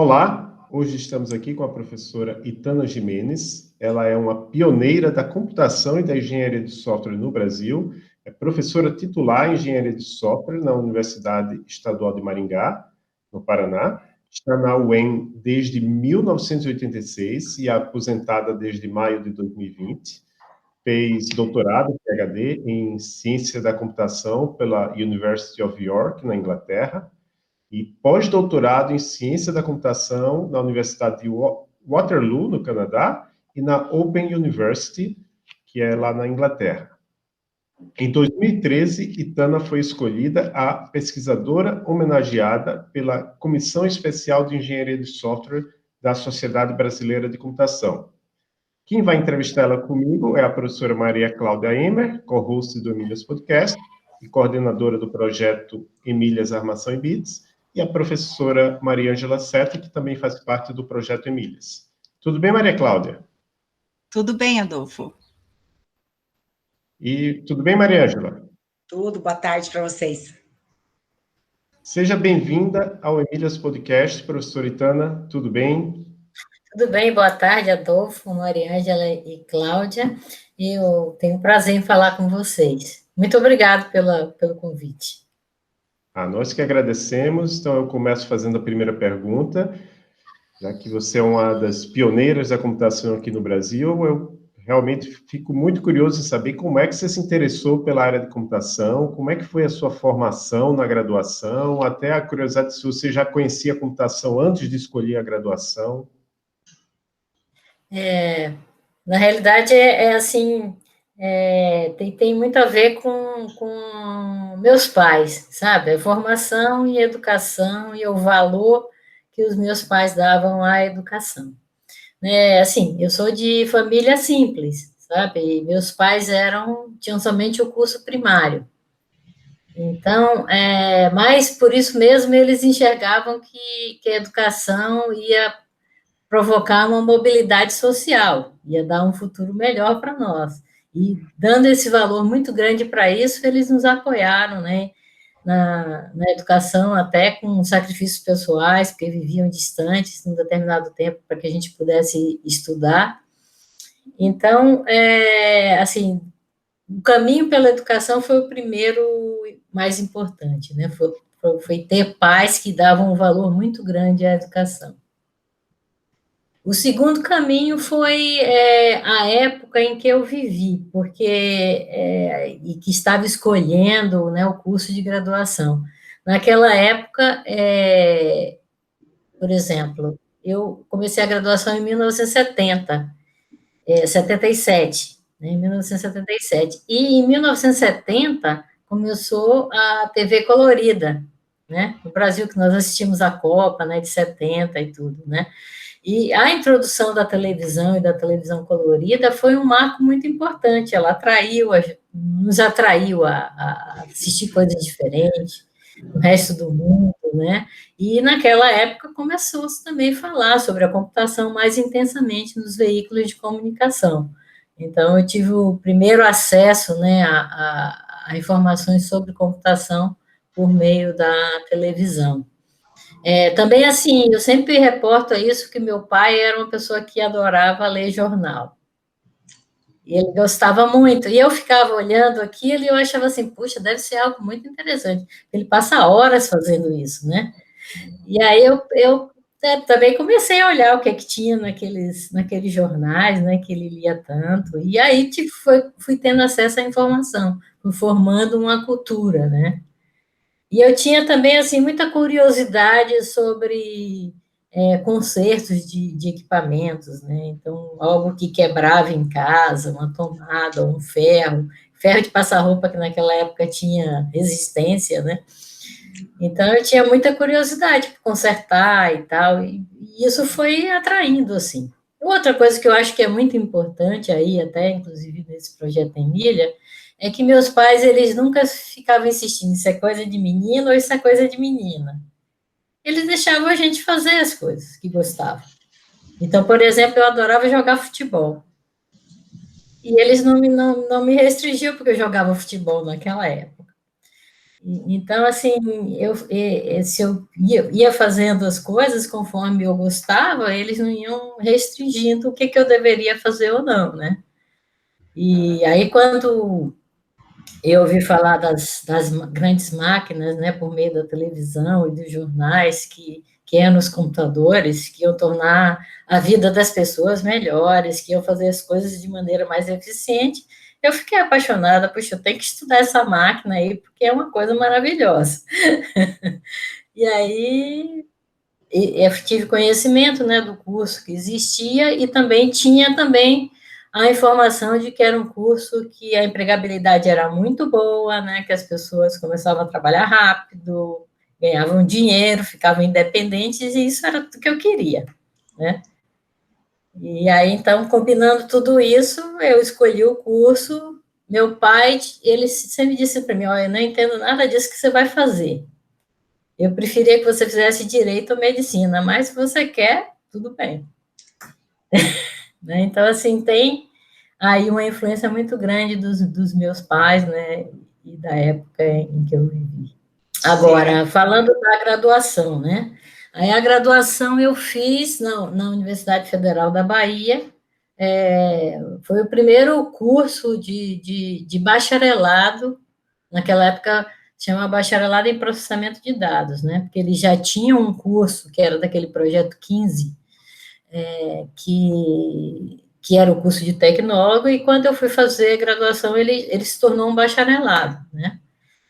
Olá, hoje estamos aqui com a professora Itana Gimenez. Ela é uma pioneira da computação e da engenharia de software no Brasil. É professora titular em engenharia de software na Universidade Estadual de Maringá, no Paraná. Está na UEM desde 1986 e é aposentada desde maio de 2020. Fez doutorado, PhD, em ciência da computação pela University of York, na Inglaterra, e pós-doutorado em ciência da computação na Universidade de Waterloo, no Canadá, e na Open University, que é lá na Inglaterra. Em 2013, Itana foi escolhida a pesquisadora homenageada pela Comissão Especial de Engenharia de Software da Sociedade Brasileira de Computação. Quem vai entrevistá-la comigo é a professora Maria Cláudia Emer, co-host do Emílias Podcast e coordenadora do projeto Emílias Armação e Bits, e a professora Maria Ângela Seta, que também faz parte do projeto Emílias. Tudo bem, Maria Cláudia? Tudo bem, Adolfo. E tudo bem, Maria Ângela? Tudo, boa tarde para vocês. Seja bem-vinda ao Emílias Podcast, professora Itana, tudo bem? Tudo bem, boa tarde, Adolfo, Maria Ângela e Cláudia. Eu tenho prazer em falar com vocês. Muito obrigado pelo convite. Nós que agradecemos. Então, eu começo fazendo a primeira pergunta. Já que você é uma das pioneiras da computação aqui no Brasil, eu realmente fico muito curioso em saber como é que você se interessou pela área de computação, como é que foi a sua formação na graduação, até a curiosidade se você já conhecia a computação antes de escolher a graduação. Na realidade, assim, tem muito a ver com meus pais, sabe? A formação e a educação e o valor que os meus pais davam à educação. Assim, eu sou de família simples, sabe? E meus pais tinham somente o curso primário. Então, mas por isso mesmo eles enxergavam que a educação ia provocar uma mobilidade social, ia dar um futuro melhor para nós. E dando esse valor muito grande para isso, eles nos apoiaram, né, na educação, até com sacrifícios pessoais, porque viviam distantes num determinado tempo para que a gente pudesse estudar. Então, assim, o caminho pela educação foi o primeiro mais importante, né, foi ter pais que davam um valor muito grande à educação. O segundo caminho foi a época em que eu vivi, porque e que estava escolhendo, né, o curso de graduação. Naquela época, por exemplo, eu comecei a graduação em 1970, 77, né, em 1977. E em 1970 começou a TV colorida, né, no Brasil, que nós assistimos a Copa, né, de 70 e tudo, né. E a introdução da televisão e da televisão colorida foi um marco muito importante, ela nos atraiu a assistir coisas diferentes, o resto do mundo, né? E naquela época começou-se também a falar sobre a computação mais intensamente nos veículos de comunicação. Então, eu tive o primeiro acesso, né, a informações sobre computação por meio da televisão. Também, assim, eu sempre reporto isso, que meu pai era uma pessoa que adorava ler jornal. E ele gostava muito. E eu ficava olhando aquilo e eu achava assim, puxa, deve ser algo muito interessante. Ele passa horas fazendo isso, né? E aí eu também comecei a olhar o que tinha naqueles jornais, né, que ele lia tanto. E aí fui tendo acesso à informação, fui formando uma cultura, né? E eu tinha também, assim, muita curiosidade sobre consertos de equipamentos, né? Então, algo que quebrava em casa, uma tomada, um ferro de passar roupa, que naquela época tinha resistência, né? Então, eu tinha muita curiosidade para consertar e tal, e isso foi atraindo, assim. Outra coisa que eu acho que é muito importante aí, até, inclusive, nesse projeto Emília, é que meus pais, eles nunca ficavam insistindo, isso é coisa de menino ou isso é coisa de menina. Eles deixavam a gente fazer as coisas que gostavam. Então, por exemplo, eu adorava jogar futebol. E eles não me restringiam porque eu jogava futebol naquela época. Então, assim, se eu ia fazendo as coisas conforme eu gostava, eles não iam restringindo o que eu deveria fazer ou não, né? E aí, quando eu ouvi falar das grandes máquinas, né, por meio da televisão e dos jornais, que eram os computadores, que iam tornar a vida das pessoas melhores, que iam fazer as coisas de maneira mais eficiente, eu fiquei apaixonada, puxa, eu tenho que estudar essa máquina aí, porque é uma coisa maravilhosa. E aí, eu tive conhecimento, né, do curso que existia e também tinha também a informação de que era um curso que a empregabilidade era muito boa, né, que as pessoas começavam a trabalhar rápido, ganhavam dinheiro, ficavam independentes, e isso era tudo que eu queria, né? E aí, então, combinando tudo isso, eu escolhi o curso. Meu pai, ele sempre disse para mim, olha, eu não entendo nada disso que você vai fazer. Eu preferia que você fizesse direito ou medicina, mas se você quer, tudo bem. Né? Então, assim, tem aí uma influência muito grande dos meus pais, né, e da época em que eu vivi. Agora, falando da graduação, né, aí a graduação eu fiz na Universidade Federal da Bahia, foi o primeiro curso de bacharelado, naquela época chama bacharelado em processamento de dados, né, porque eles já tinham um curso que era daquele projeto 15, que era o curso de tecnólogo, e quando eu fui fazer a graduação, ele se tornou um bacharelado, né?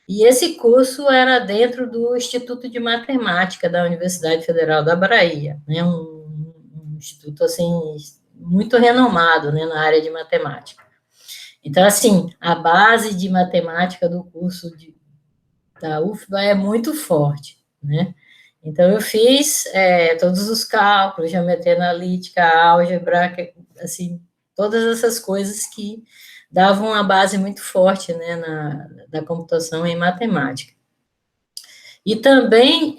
E esse curso era dentro do Instituto de Matemática da Universidade Federal da Bahia, né? Um instituto, assim, muito renomado, né, na área de matemática. Então, assim, a base de matemática do curso da UFBA é muito forte, né? Então, eu fiz todos os cálculos, geometria analítica, álgebra, assim, todas essas coisas que davam uma base muito forte, né, da computação em matemática. E também,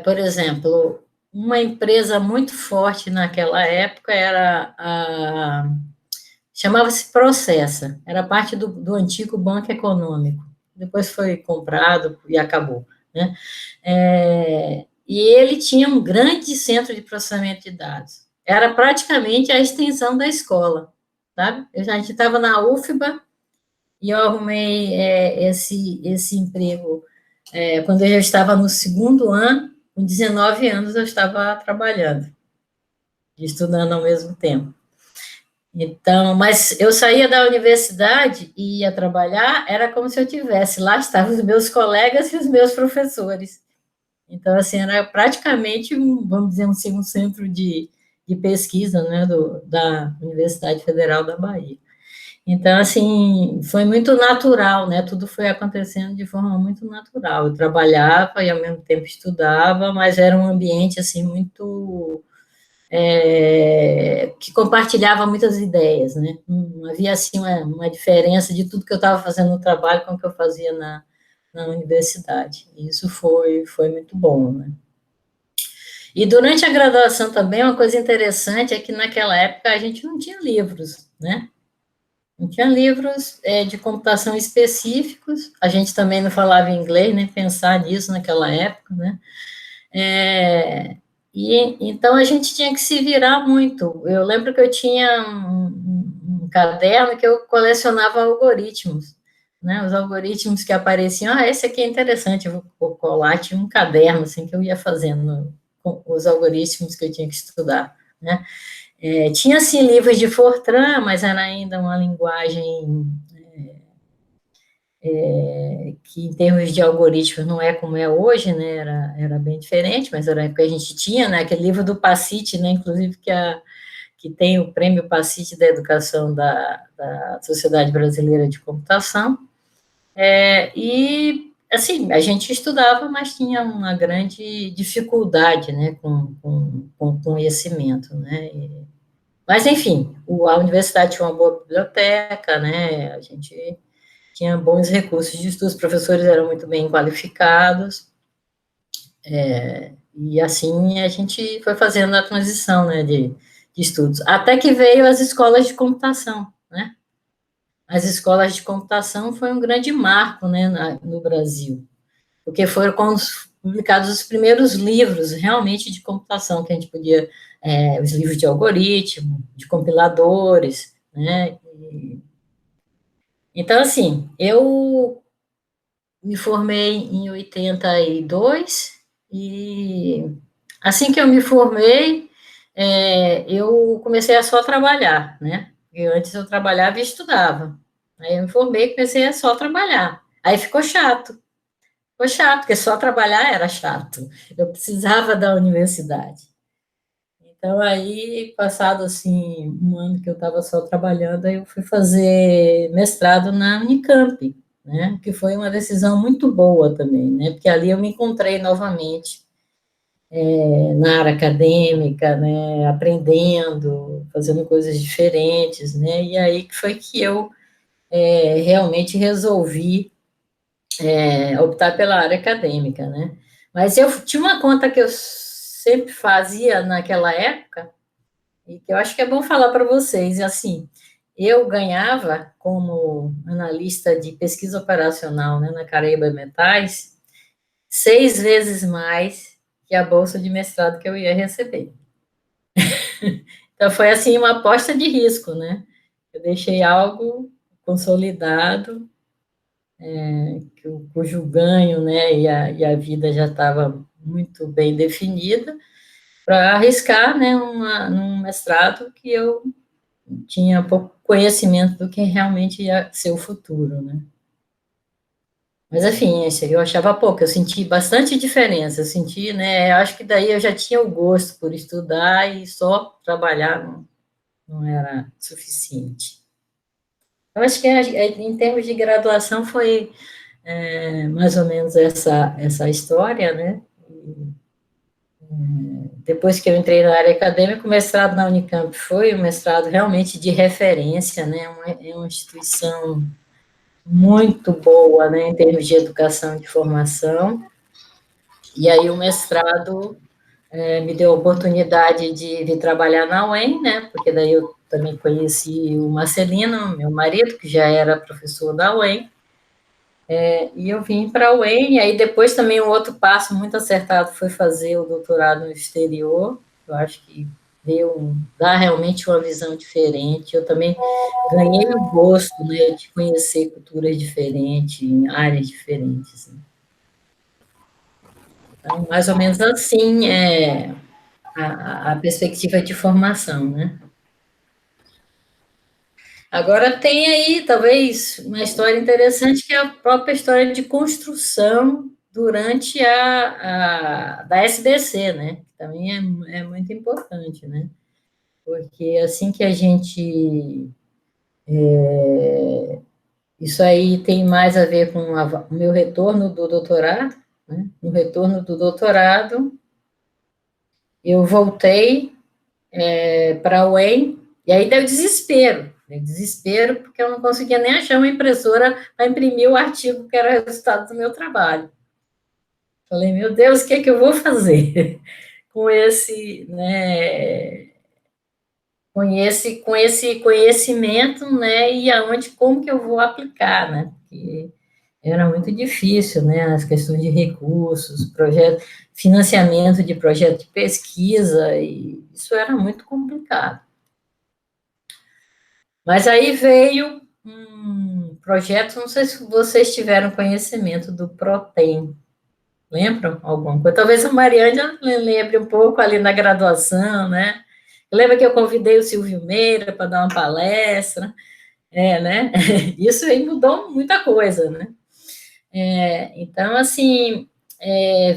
por exemplo, uma empresa muito forte naquela época chamava-se Processa, era parte do antigo Banco Econômico, depois foi comprado e acabou, né? E ele tinha um grande centro de processamento de dados. Era praticamente a extensão da escola, sabe? A gente estava na UFBA e eu arrumei esse emprego quando eu já estava no segundo ano, com 19 anos eu estava trabalhando, estudando ao mesmo tempo. Então, mas eu saía da universidade e ia trabalhar, era como se eu tivesse, lá estavam os meus colegas e os meus professores. Então, assim, era praticamente, vamos dizer, um centro de pesquisa, né, da Universidade Federal da Bahia. Então, assim, foi muito natural, né, tudo foi acontecendo de forma muito natural. Eu trabalhava e, ao mesmo tempo, estudava, mas era um ambiente, assim, muito... que compartilhava muitas ideias, né? Não havia, assim, uma diferença de tudo que eu estava fazendo no trabalho com o que eu fazia na universidade. E isso foi muito bom, né? E durante a graduação também, uma coisa interessante é que naquela época a gente não tinha livros, né? Não tinha livros de computação específicos, a gente também não falava inglês, nem pensar nisso naquela época, né? Então a gente tinha que se virar muito. Eu lembro que eu tinha um caderno que eu colecionava algoritmos, né? Os algoritmos que apareciam, esse aqui é interessante, eu vou colar, tinha um caderno assim que eu ia fazendo com os algoritmos que eu tinha que estudar, né? Tinha, assim, livros de Fortran, mas era ainda uma linguagem que, em termos de algoritmos, não é como é hoje, né? Era bem diferente, mas era porque a gente tinha, né? Aquele livro do Passiti, né? Inclusive, que tem o prêmio Passiti da Educação da Sociedade Brasileira de Computação. E, assim, a gente estudava, mas tinha uma grande dificuldade, né? Com conhecimento, né? Mas, enfim, a universidade tinha uma boa biblioteca, né? A gente tinha bons recursos de estudo, os professores eram muito bem qualificados, e assim a gente foi fazendo a transição, né, de estudos. Até que veio as escolas de computação, né? as escolas de computação foi um grande marco, né, no Brasil, porque foram publicados os primeiros livros, realmente, de computação, que a gente podia, os livros de algoritmo, de compiladores, né, então, assim, eu me formei em 82, e assim que eu me formei, eu comecei a só trabalhar, né? Porque antes eu trabalhava e estudava. Aí eu me formei e comecei a só trabalhar. Aí ficou chato. Ficou chato, porque só trabalhar era chato. Eu precisava da universidade. Então, aí, passado, assim, um ano que eu estava só trabalhando, aí eu fui fazer mestrado na Unicamp, né? Que foi uma decisão muito boa também, né? Porque ali eu me encontrei novamente na área acadêmica, né, aprendendo, fazendo coisas diferentes, né, e aí que foi que eu realmente resolvi optar pela área acadêmica, né. Mas eu tinha uma conta que eu sempre fazia naquela época, e que eu acho que é bom falar para vocês, assim, eu ganhava como analista de pesquisa operacional, né, na Caraíba Metais, 6 vezes mais que a bolsa de mestrado que eu ia receber. Então, foi, assim, uma aposta de risco, né? Eu deixei algo consolidado, cujo ganho, né, e a vida já estava muito bem definida, para arriscar, né, num mestrado que eu tinha pouco conhecimento do que realmente ia ser o futuro, né? Mas, enfim, eu achava pouco, eu senti bastante diferença, eu senti, né, eu acho que daí eu já tinha o gosto por estudar e só trabalhar não era suficiente. Eu acho que, em termos de graduação, foi mais ou menos essa história, né? Depois que eu entrei na área acadêmica, o mestrado na Unicamp foi um mestrado realmente de referência, né? É uma instituição muito boa, né, em termos de educação e de formação. E aí o mestrado me deu a oportunidade de vir trabalhar na UEM, né? Porque daí eu também conheci o Marcelino, meu marido, que já era professor da UEM. E eu vim para a UEM, e aí depois também um outro passo muito acertado foi fazer o doutorado no exterior. Eu acho que dá realmente uma visão diferente. Eu também ganhei o gosto, né, de conhecer culturas diferentes, em áreas diferentes, né? Então, mais ou menos assim é a perspectiva de formação, né? Agora tem aí, talvez, uma história interessante, que é a própria história de construção durante da SBC, né? Que também é muito importante, né? Porque assim que a gente... Isso aí tem mais a ver com o meu retorno do doutorado, né? No retorno do doutorado, eu voltei para a UEM, e aí deu desespero. Deu desespero porque eu não conseguia nem achar uma impressora para imprimir o artigo que era o resultado do meu trabalho. Falei, meu Deus, o que é que eu vou fazer com esse, né, com esse conhecimento, né, e como que eu vou aplicar, né? Porque era muito difícil, né, as questões de recursos, financiamento de projeto de pesquisa, e isso era muito complicado. Mas aí veio um projeto, não sei se vocês tiveram conhecimento do Protem. Lembram alguma coisa? Talvez a Mariana lembre um pouco ali na graduação, né? Lembra que eu convidei o Silvio Meira para dar uma palestra? Né? Isso aí mudou muita coisa, né? Então, assim,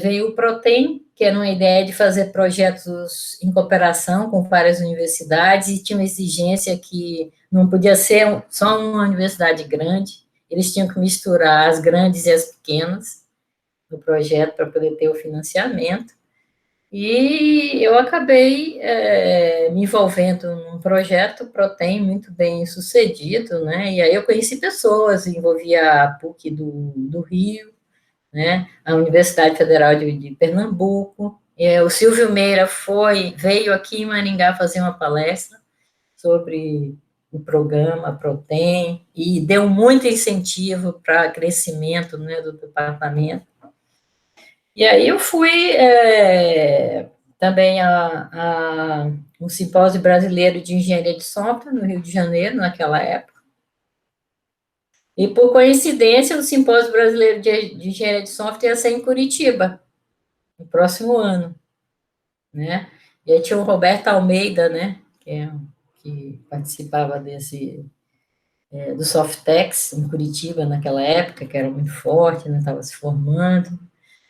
veio o Protem, que era uma ideia de fazer projetos em cooperação com várias universidades, e tinha uma exigência que não podia ser só uma universidade grande, eles tinham que misturar as grandes e as pequenas no projeto para poder ter o financiamento. E eu acabei me envolvendo num projeto Protem muito bem sucedido, né? E aí eu conheci pessoas, envolvia a PUC do Rio, né? A Universidade Federal de Pernambuco. O Silvio Meira veio aqui em Maringá fazer uma palestra sobre o programa ProTem, e deu muito incentivo para crescimento, né, do departamento. E aí eu fui também a um simpósio brasileiro de engenharia de software no Rio de Janeiro, naquela época. E, por coincidência, o simpósio brasileiro de engenharia de software ia ser em Curitiba, no próximo ano, né? E aí tinha o Roberto Almeida, né, que participava do Softex em Curitiba naquela época, que era muito forte, né, estava se formando.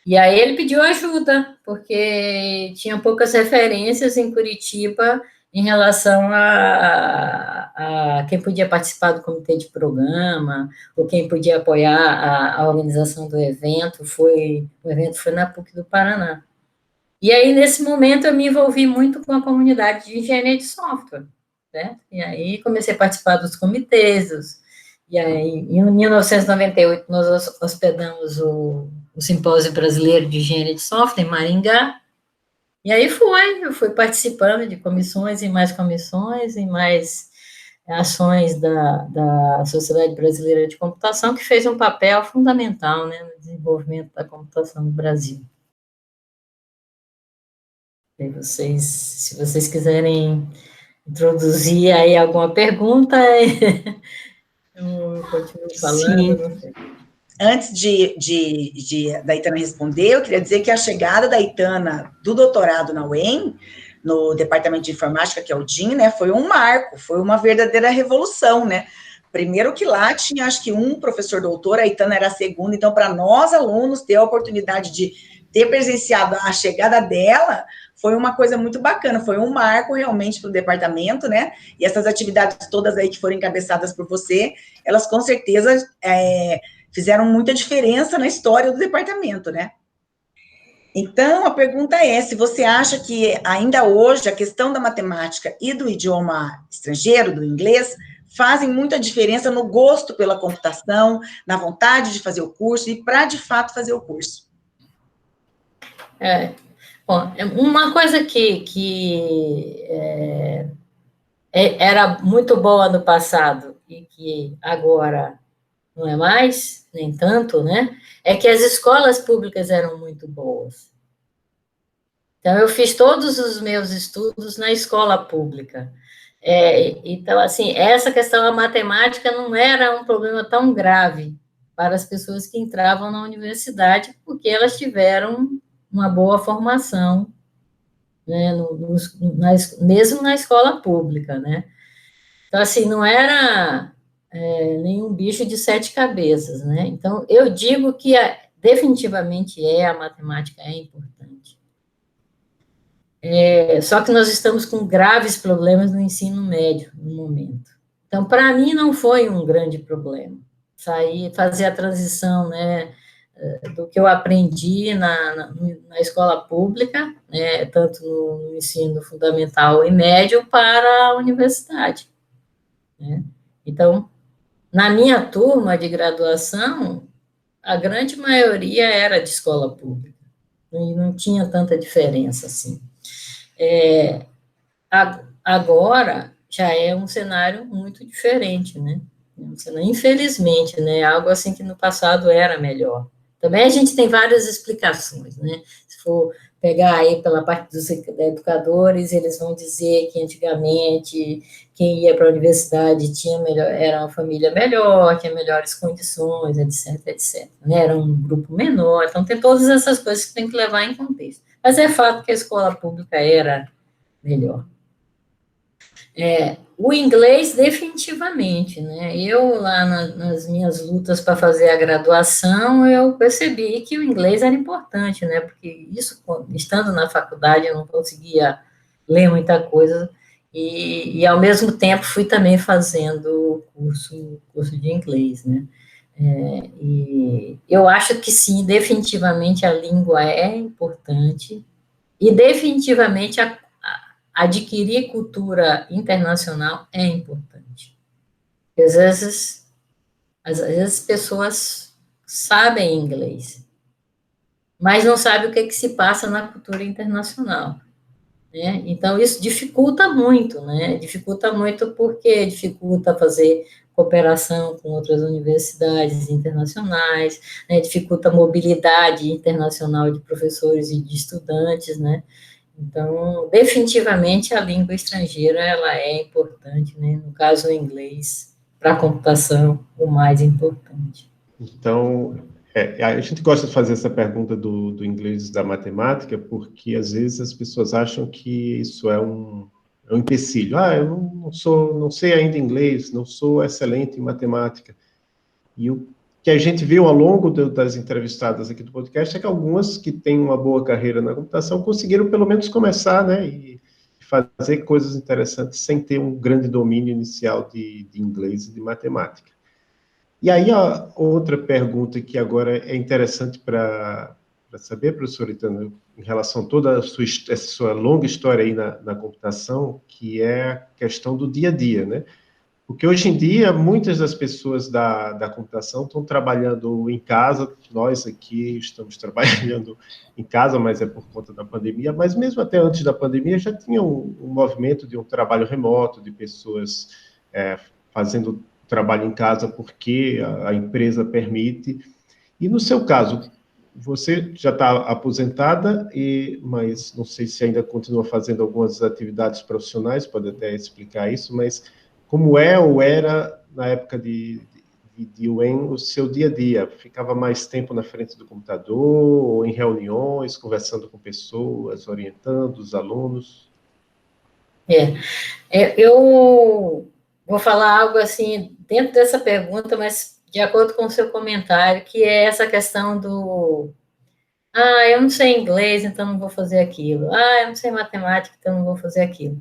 E aí ele pediu ajuda, porque tinha poucas referências em Curitiba em relação a quem podia participar do comitê de programa, ou quem podia apoiar a organização do evento. O evento foi na PUC do Paraná. E aí, nesse momento, eu me envolvi muito com a comunidade de engenharia de software, né? E aí comecei a participar dos comitês, e aí, em 1998, nós hospedamos o Simpósio Brasileiro de Engenharia de Software, em Maringá, e aí eu fui participando de comissões e mais ações da Sociedade Brasileira de Computação, que fez um papel fundamental, né, no desenvolvimento da computação no Brasil. E se vocês quiserem introduzir aí alguma pergunta, eu continuo falando. Sim. Antes da Itana responder, eu queria dizer que a chegada da Itana do doutorado na UEM, no Departamento de Informática, que é o DIN, né, foi um marco, foi uma verdadeira revolução, né? Primeiro que lá tinha, acho que um professor doutor, a Itana era a segunda, então, para nós, alunos, ter a oportunidade de ter presenciado a chegada dela, foi uma coisa muito bacana, foi um marco realmente para o departamento, né? E essas atividades todas aí que foram encabeçadas por você, elas com certeza fizeram muita diferença na história do departamento, né? Então, a pergunta é se você acha que ainda hoje a questão da matemática e do idioma estrangeiro, do inglês, fazem muita diferença no gosto pela computação, na vontade de fazer o curso e para, de fato, fazer o curso. Bom, uma coisa que era muito boa no passado e que agora não é mais, nem tanto, né? É que as escolas públicas eram muito boas. Então, eu fiz todos os meus estudos na escola pública. Então, assim, essa questão da matemática não era um problema tão grave para as pessoas que entravam na universidade, porque elas tiveram uma boa formação, né, mesmo na escola pública, né? Então, assim, não era nenhum bicho de sete cabeças, né? Então, eu digo que definitivamente a matemática é importante. Só que nós estamos com graves problemas no ensino médio, no momento. Então, para mim, não foi um grande problema fazer a transição, né, do que eu aprendi na escola pública, né, tanto no ensino fundamental e médio, para a universidade, né? Então, na minha turma de graduação, a grande maioria era de escola pública, e não tinha tanta diferença assim. Agora, já é um cenário muito diferente, né? Infelizmente, né? Algo assim que no passado era melhor. Também a gente tem várias explicações, né? Se for pegar aí pela parte dos educadores, eles vão dizer que antigamente quem ia para a universidade era uma família melhor, tinha melhores condições, etc, etc. Né? Era um grupo menor, então tem todas essas coisas que tem que levar em contexto. Mas é fato que a escola pública era melhor. O inglês, definitivamente, né? Eu, lá nas minhas lutas para fazer a graduação, eu percebi que o inglês era importante, né? Porque isso, estando na faculdade, eu não conseguia ler muita coisa, e ao mesmo tempo, fui também fazendo curso de inglês, né? E eu acho que sim, definitivamente a língua é importante, e definitivamente adquirir cultura internacional é importante. Às vezes as pessoas sabem inglês, mas não sabem o que se passa na cultura internacional. né? Então, isso dificulta muito, né? Dificulta muito porque dificulta fazer cooperação com outras universidades internacionais, né? Dificulta a mobilidade internacional de professores e de estudantes, né? Então, definitivamente, a língua estrangeira, ela é importante, né? No caso, o inglês, para a computação, o mais importante. Então, a gente gosta de fazer essa pergunta do inglês e da matemática, porque às vezes as pessoas acham que isso é um empecilho. Eu não sei ainda inglês, não sou excelente em matemática. E o que a gente viu ao longo das entrevistadas aqui do podcast é que algumas que têm uma boa carreira na computação conseguiram pelo menos começar, né, e fazer coisas interessantes sem ter um grande domínio inicial de inglês e de matemática. E aí, a outra pergunta que agora é interessante para saber, professor Itana, em relação a toda essa sua longa história aí na computação, que é a questão do dia a dia, né? Porque hoje em dia, muitas das pessoas da computação estão trabalhando em casa, nós aqui estamos trabalhando em casa, mas é por conta da pandemia, mas mesmo até antes da pandemia já tinha um movimento de um trabalho remoto, de pessoas fazendo trabalho em casa porque a empresa permite. E no seu caso, você já está aposentada, mas não sei se ainda continua fazendo algumas atividades profissionais, pode até explicar isso, mas como é ou era na época de UEM o seu dia a dia? Ficava mais tempo na frente do computador, ou em reuniões, conversando com pessoas, orientando os alunos? Eu vou falar algo assim, dentro dessa pergunta, mas de acordo com o seu comentário, que é essa questão eu não sei inglês, então não vou fazer aquilo. Eu não sei matemática, então não vou fazer aquilo.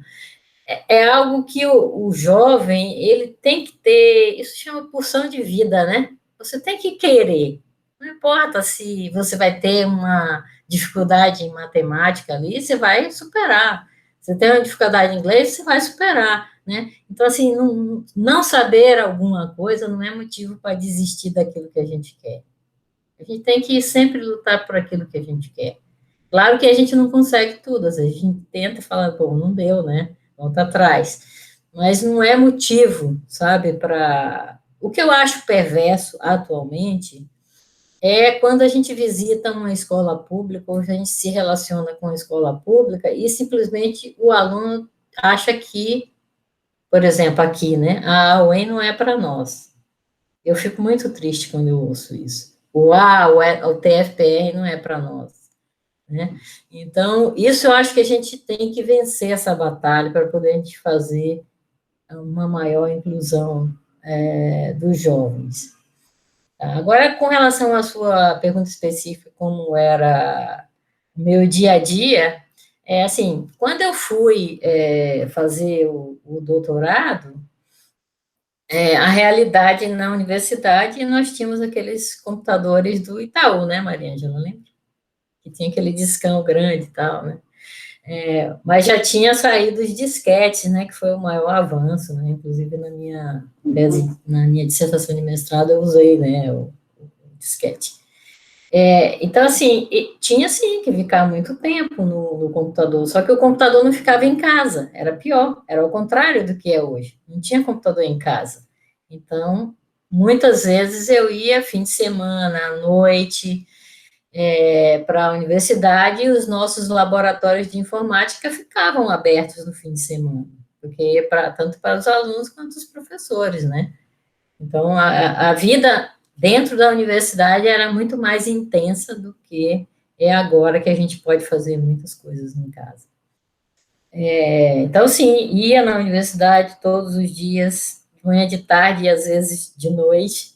É algo que o jovem, ele tem que ter, isso chama pulsão de vida, né? Você tem que querer. Não importa se você vai ter uma dificuldade em matemática ali, você vai superar. Você tem uma dificuldade em inglês, você vai superar, né? Então, assim, não saber alguma coisa não é motivo para desistir daquilo que a gente quer. A gente tem que sempre lutar por aquilo que a gente quer. Claro que a gente não consegue tudo, às vezes a gente tenta falar, pô, não deu, né? Volta atrás. Mas não é motivo, sabe, para... O que eu acho perverso atualmente é quando a gente visita uma escola pública ou a gente se relaciona com a escola pública e simplesmente o aluno acha que, por exemplo, aqui, né, a UEM não é para nós. Eu fico muito triste quando eu ouço isso. O TFPR não é para nós, né? Então, isso eu acho que a gente tem que vencer essa batalha para poder a gente fazer uma maior inclusão dos jovens. Agora, com relação à sua pergunta específica, como era o meu dia a dia, assim, quando eu fui fazer o doutorado, a realidade na universidade, nós tínhamos aqueles computadores do Itaú, né, Mariângela, lembra? Que tinha aquele discão grande e tal, né? Mas já tinha saído os disquetes, né, que foi o maior avanço, né, inclusive na minha tese, na minha dissertação de mestrado eu usei, né, o disquete. Então, assim, tinha sim que ficar muito tempo no computador, só que o computador não ficava em casa, era pior, era o contrário do que é hoje, não tinha computador em casa. Então, muitas vezes eu ia fim de semana, à noite, para a universidade, e os nossos laboratórios de informática ficavam abertos no fim de semana, porque tanto para os alunos quanto os professores, né? Então, a vida dentro da universidade era muito mais intensa do que é agora, que a gente pode fazer muitas coisas em casa. Então, sim, ia na universidade todos os dias, de manhã, de tarde e às vezes de noite,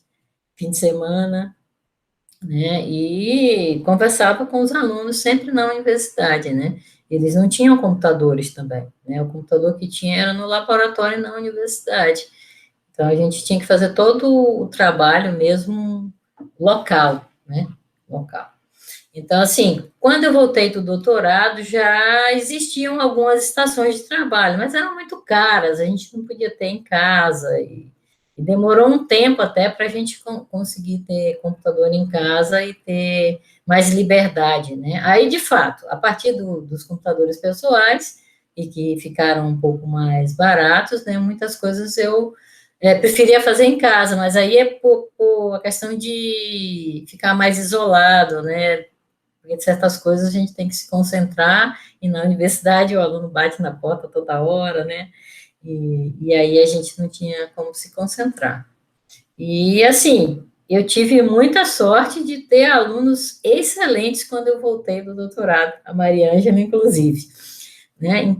fim de semana, né, e conversava com os alunos sempre na universidade, né, eles não tinham computadores também, né, o computador que tinha era no laboratório na universidade, então a gente tinha que fazer todo o trabalho mesmo local, né, local. Então, assim, quando eu voltei do doutorado, já existiam algumas estações de trabalho, mas eram muito caras, a gente não podia ter em casa, e demorou um tempo até para a gente conseguir ter computador em casa e ter mais liberdade, né? Aí, de fato, a partir dos computadores pessoais, e que ficaram um pouco mais baratos, né? Muitas coisas eu preferia fazer em casa, mas aí é por a questão de ficar mais isolado, né? Porque certas coisas a gente tem que se concentrar, e na universidade o aluno bate na porta toda hora, né? E aí a gente não tinha como se concentrar. E, assim, eu tive muita sorte de ter alunos excelentes quando eu voltei do doutorado, a Maria Ângela, inclusive, né?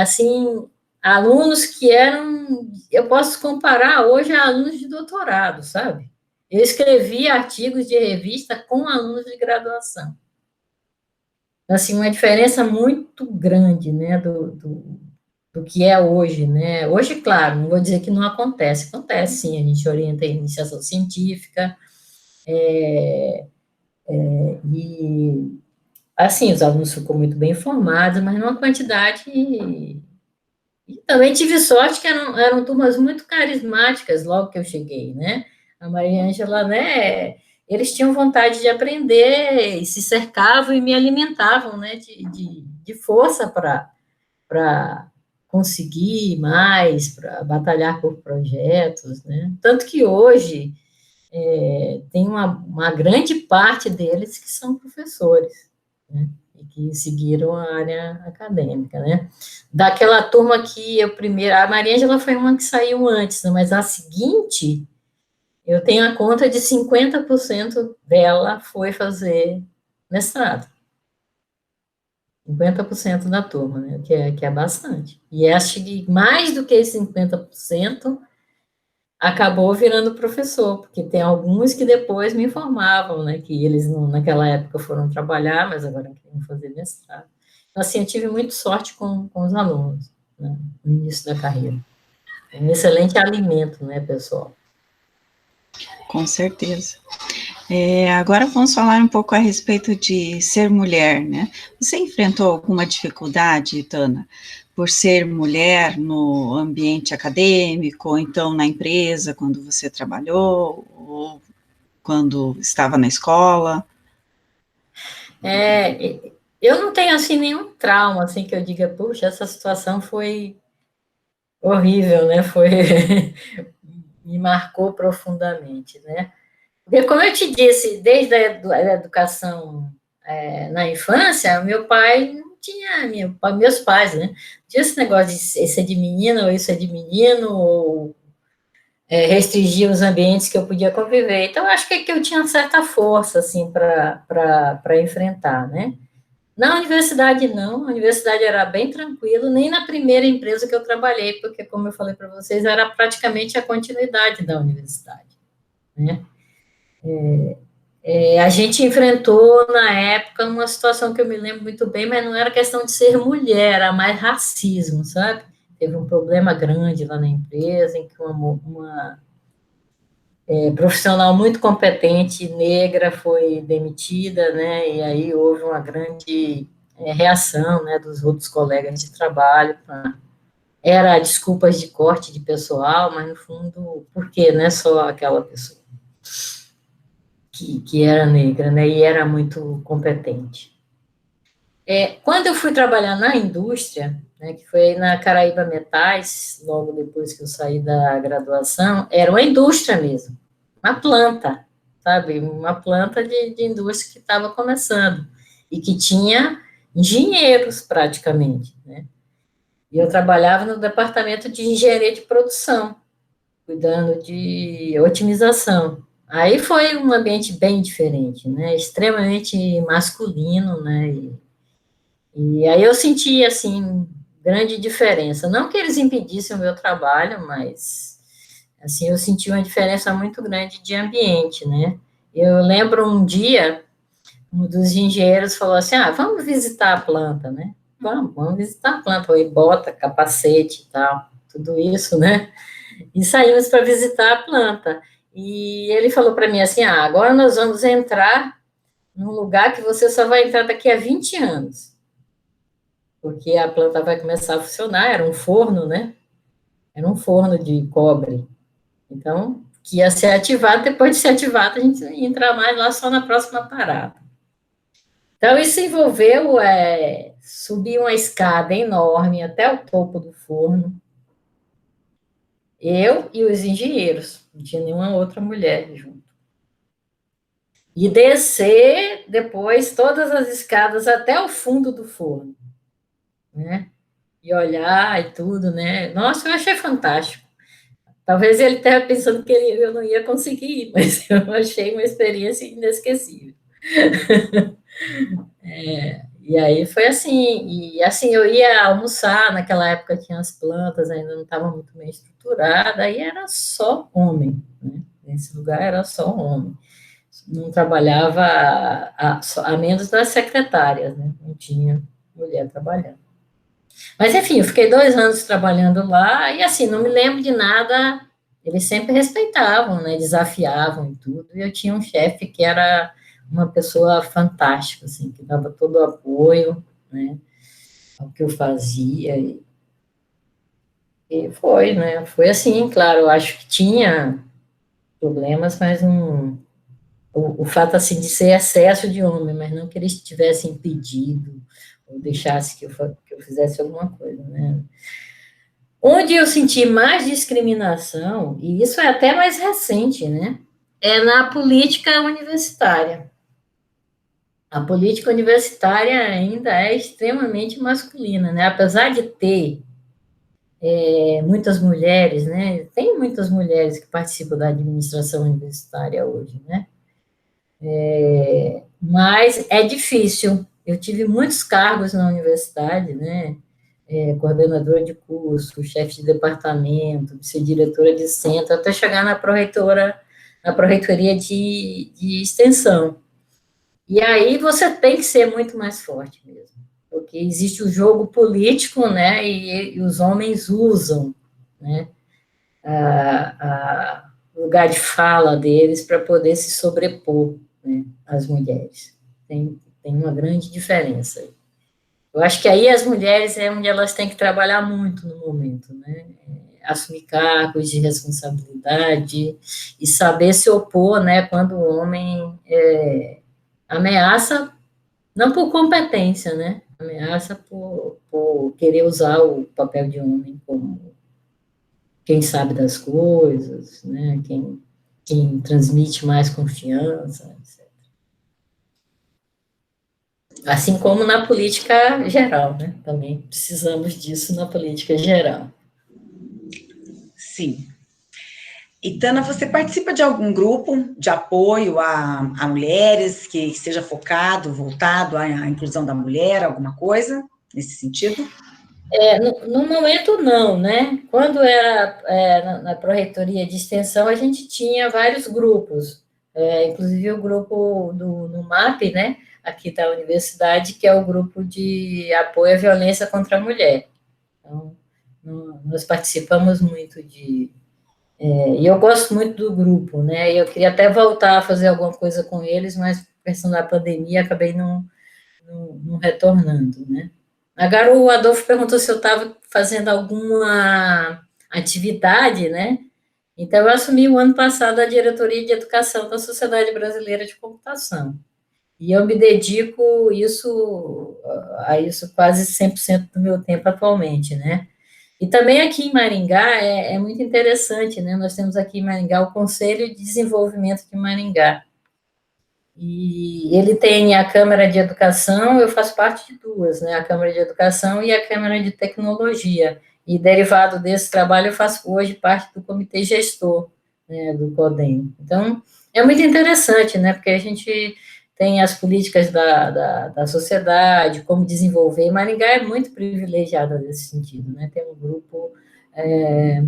Assim, alunos que eram, eu posso comparar hoje a alunos de doutorado, sabe? Eu escrevi artigos de revista com alunos de graduação. Assim, uma diferença muito grande, né, do que é hoje, né? Hoje, claro, não vou dizer que não acontece, acontece sim, a gente orienta em iniciação científica, e, assim, os alunos ficam muito bem informados, mas numa quantidade. E também tive sorte que eram turmas muito carismáticas logo que eu cheguei, né? A Maria Ângela, né? Eles tinham vontade de aprender e se cercavam e me alimentavam, né? De força para conseguir mais, para batalhar por projetos, né? Tanto que hoje tem uma grande parte deles que são professores, né? E que seguiram a área acadêmica, né? Daquela turma que eu primeiro... A Maria Ângela foi uma que saiu antes, né? Mas a seguinte, eu tenho a conta de 50% dela foi fazer mestrado. 50% da turma, né? Que é bastante. E acho que mais do que 50% acabou virando professor, porque tem alguns que depois me informavam, né, que eles naquela época foram trabalhar, mas agora queriam fazer mestrado. Então, assim, eu tive muita sorte com os alunos, né, no início da carreira. É um excelente alimento, né, pessoal? Com certeza. Agora vamos falar um pouco a respeito de ser mulher, né? Você enfrentou alguma dificuldade, Tana, por ser mulher no ambiente acadêmico, ou então na empresa, quando você trabalhou, ou quando estava na escola? Eu não tenho, assim, nenhum trauma, assim, que eu diga, puxa, essa situação foi horrível, né? Me marcou profundamente, né? Porque, como eu te disse, desde a educação na infância, meu pai não tinha, meus pais, né? Não tinha esse negócio de isso é de menina ou isso é de menino, ou restringir os ambientes que eu podia conviver. Então, acho que eu tinha certa força, assim, para enfrentar, né? Na universidade, não. A universidade era bem tranquilo, nem na primeira empresa que eu trabalhei, porque, como eu falei para vocês, era praticamente a continuidade da universidade, né? A gente enfrentou, na época, uma situação que eu me lembro muito bem, mas não era questão de ser mulher, era mais racismo, sabe? Teve um problema grande lá na empresa, em que uma profissional muito competente, negra, foi demitida, né? E aí houve uma grande reação, né, dos outros colegas de trabalho. Era desculpas de corte de pessoal, mas, no fundo, por que, né? Só aquela pessoa que era negra, né, e era muito competente. Quando eu fui trabalhar na indústria, né, que foi na Caraíba Metais, logo depois que eu saí da graduação, era uma indústria mesmo, uma planta, sabe, uma planta de indústria que estava começando, e que tinha engenheiros, praticamente, né, e eu trabalhava no departamento de engenharia de produção, cuidando de otimização. Aí foi um ambiente bem diferente, né? Extremamente masculino, né? E aí eu senti, assim, grande diferença. Não que eles impedissem o meu trabalho, mas, assim, eu senti uma diferença muito grande de ambiente, né? Eu lembro um dia, um dos engenheiros falou assim, vamos visitar a planta, né? Vamos visitar a planta. Aí bota, capacete e tal, tudo isso, né? E saímos para visitar a planta. E ele falou para mim assim, agora nós vamos entrar num lugar que você só vai entrar daqui a 20 anos. Porque a planta vai começar a funcionar, era um forno, né? Era um forno de cobre. Então, que ia ser ativado, depois de ser ativado, a gente ia entrar mais lá só na próxima parada. Então, isso envolveu subi uma escada enorme até o topo do forno, eu e os engenheiros, não tinha nenhuma outra mulher junto. E descer depois todas as escadas até o fundo do forno, né? E olhar e tudo, né? Nossa, eu achei fantástico. Talvez ele esteja pensando que eu não ia conseguir ir, mas eu achei uma experiência inesquecível. E aí foi assim, e assim, eu ia almoçar, naquela época tinha as plantas, ainda não estava muito bem estruturada, aí era só homem, né? Nesse lugar era só homem. Não trabalhava, a menos das secretárias, né? Não tinha mulher trabalhando. Mas, enfim, eu fiquei 2 anos trabalhando lá, e assim, não me lembro de nada, eles sempre respeitavam, né? Desafiavam e tudo, e eu tinha um chefe que era uma pessoa fantástica, assim, que dava todo o apoio, né, ao que eu fazia, e foi, né, foi assim, claro, eu acho que tinha problemas, mas não, o fato, assim, de ser excesso de homem, mas não que eles tivessem impedido, ou deixasse que eu fizesse alguma coisa, né. Onde eu senti mais discriminação, e isso é até mais recente, né, é na política universitária. A política universitária ainda é extremamente masculina, né? Apesar de ter muitas mulheres, né? Tem muitas mulheres que participam da administração universitária hoje, né? Mas é difícil. Eu tive muitos cargos na universidade, né? Coordenadora de curso, chefe de departamento, vice-diretora de centro, até chegar na pró-reitoria de extensão. E aí você tem que ser muito mais forte mesmo, porque existe o jogo político, né, e os homens usam, né, o lugar de fala deles para poder se sobrepor, né, às mulheres. Tem uma grande diferença. Eu acho que aí as mulheres é onde elas têm que trabalhar muito no momento, né, assumir cargos de responsabilidade e saber se opor, né, quando o homem ameaça, não por competência, né? Ameaça por querer usar o papel de homem como quem sabe das coisas, né? Quem transmite mais confiança, etc. Assim como na política geral, né? Também precisamos disso na política geral. Sim. E, Tana, você participa de algum grupo de apoio a mulheres que seja voltado à inclusão da mulher, alguma coisa nesse sentido? No momento, não, né? Quando era na Pró-Reitoria de Extensão, a gente tinha vários grupos, inclusive o grupo no MAP, né? Aqui da universidade, que é o grupo de apoio à violência contra a mulher. Então, nós participamos muito e eu gosto muito do grupo, né? Eu queria até voltar a fazer alguma coisa com eles, mas por questão da pandemia acabei não retornando, né? Agora o Adolfo perguntou se eu estava fazendo alguma atividade, né? Então eu assumi o ano passado a diretoria de educação da Sociedade Brasileira de Computação. E eu me dedico a isso quase 100% do meu tempo atualmente, né? E também aqui em Maringá é muito interessante, né? Nós temos aqui em Maringá o Conselho de Desenvolvimento de Maringá. E ele tem a Câmara de Educação, eu faço parte de duas, né? A Câmara de Educação e a Câmara de Tecnologia. E derivado desse trabalho, eu faço hoje parte do comitê gestor, né, do CODEM. Então, é muito interessante, né? Porque a gente tem as políticas da sociedade, como desenvolver. Maringá é muito privilegiada nesse sentido, né? Tem um grupo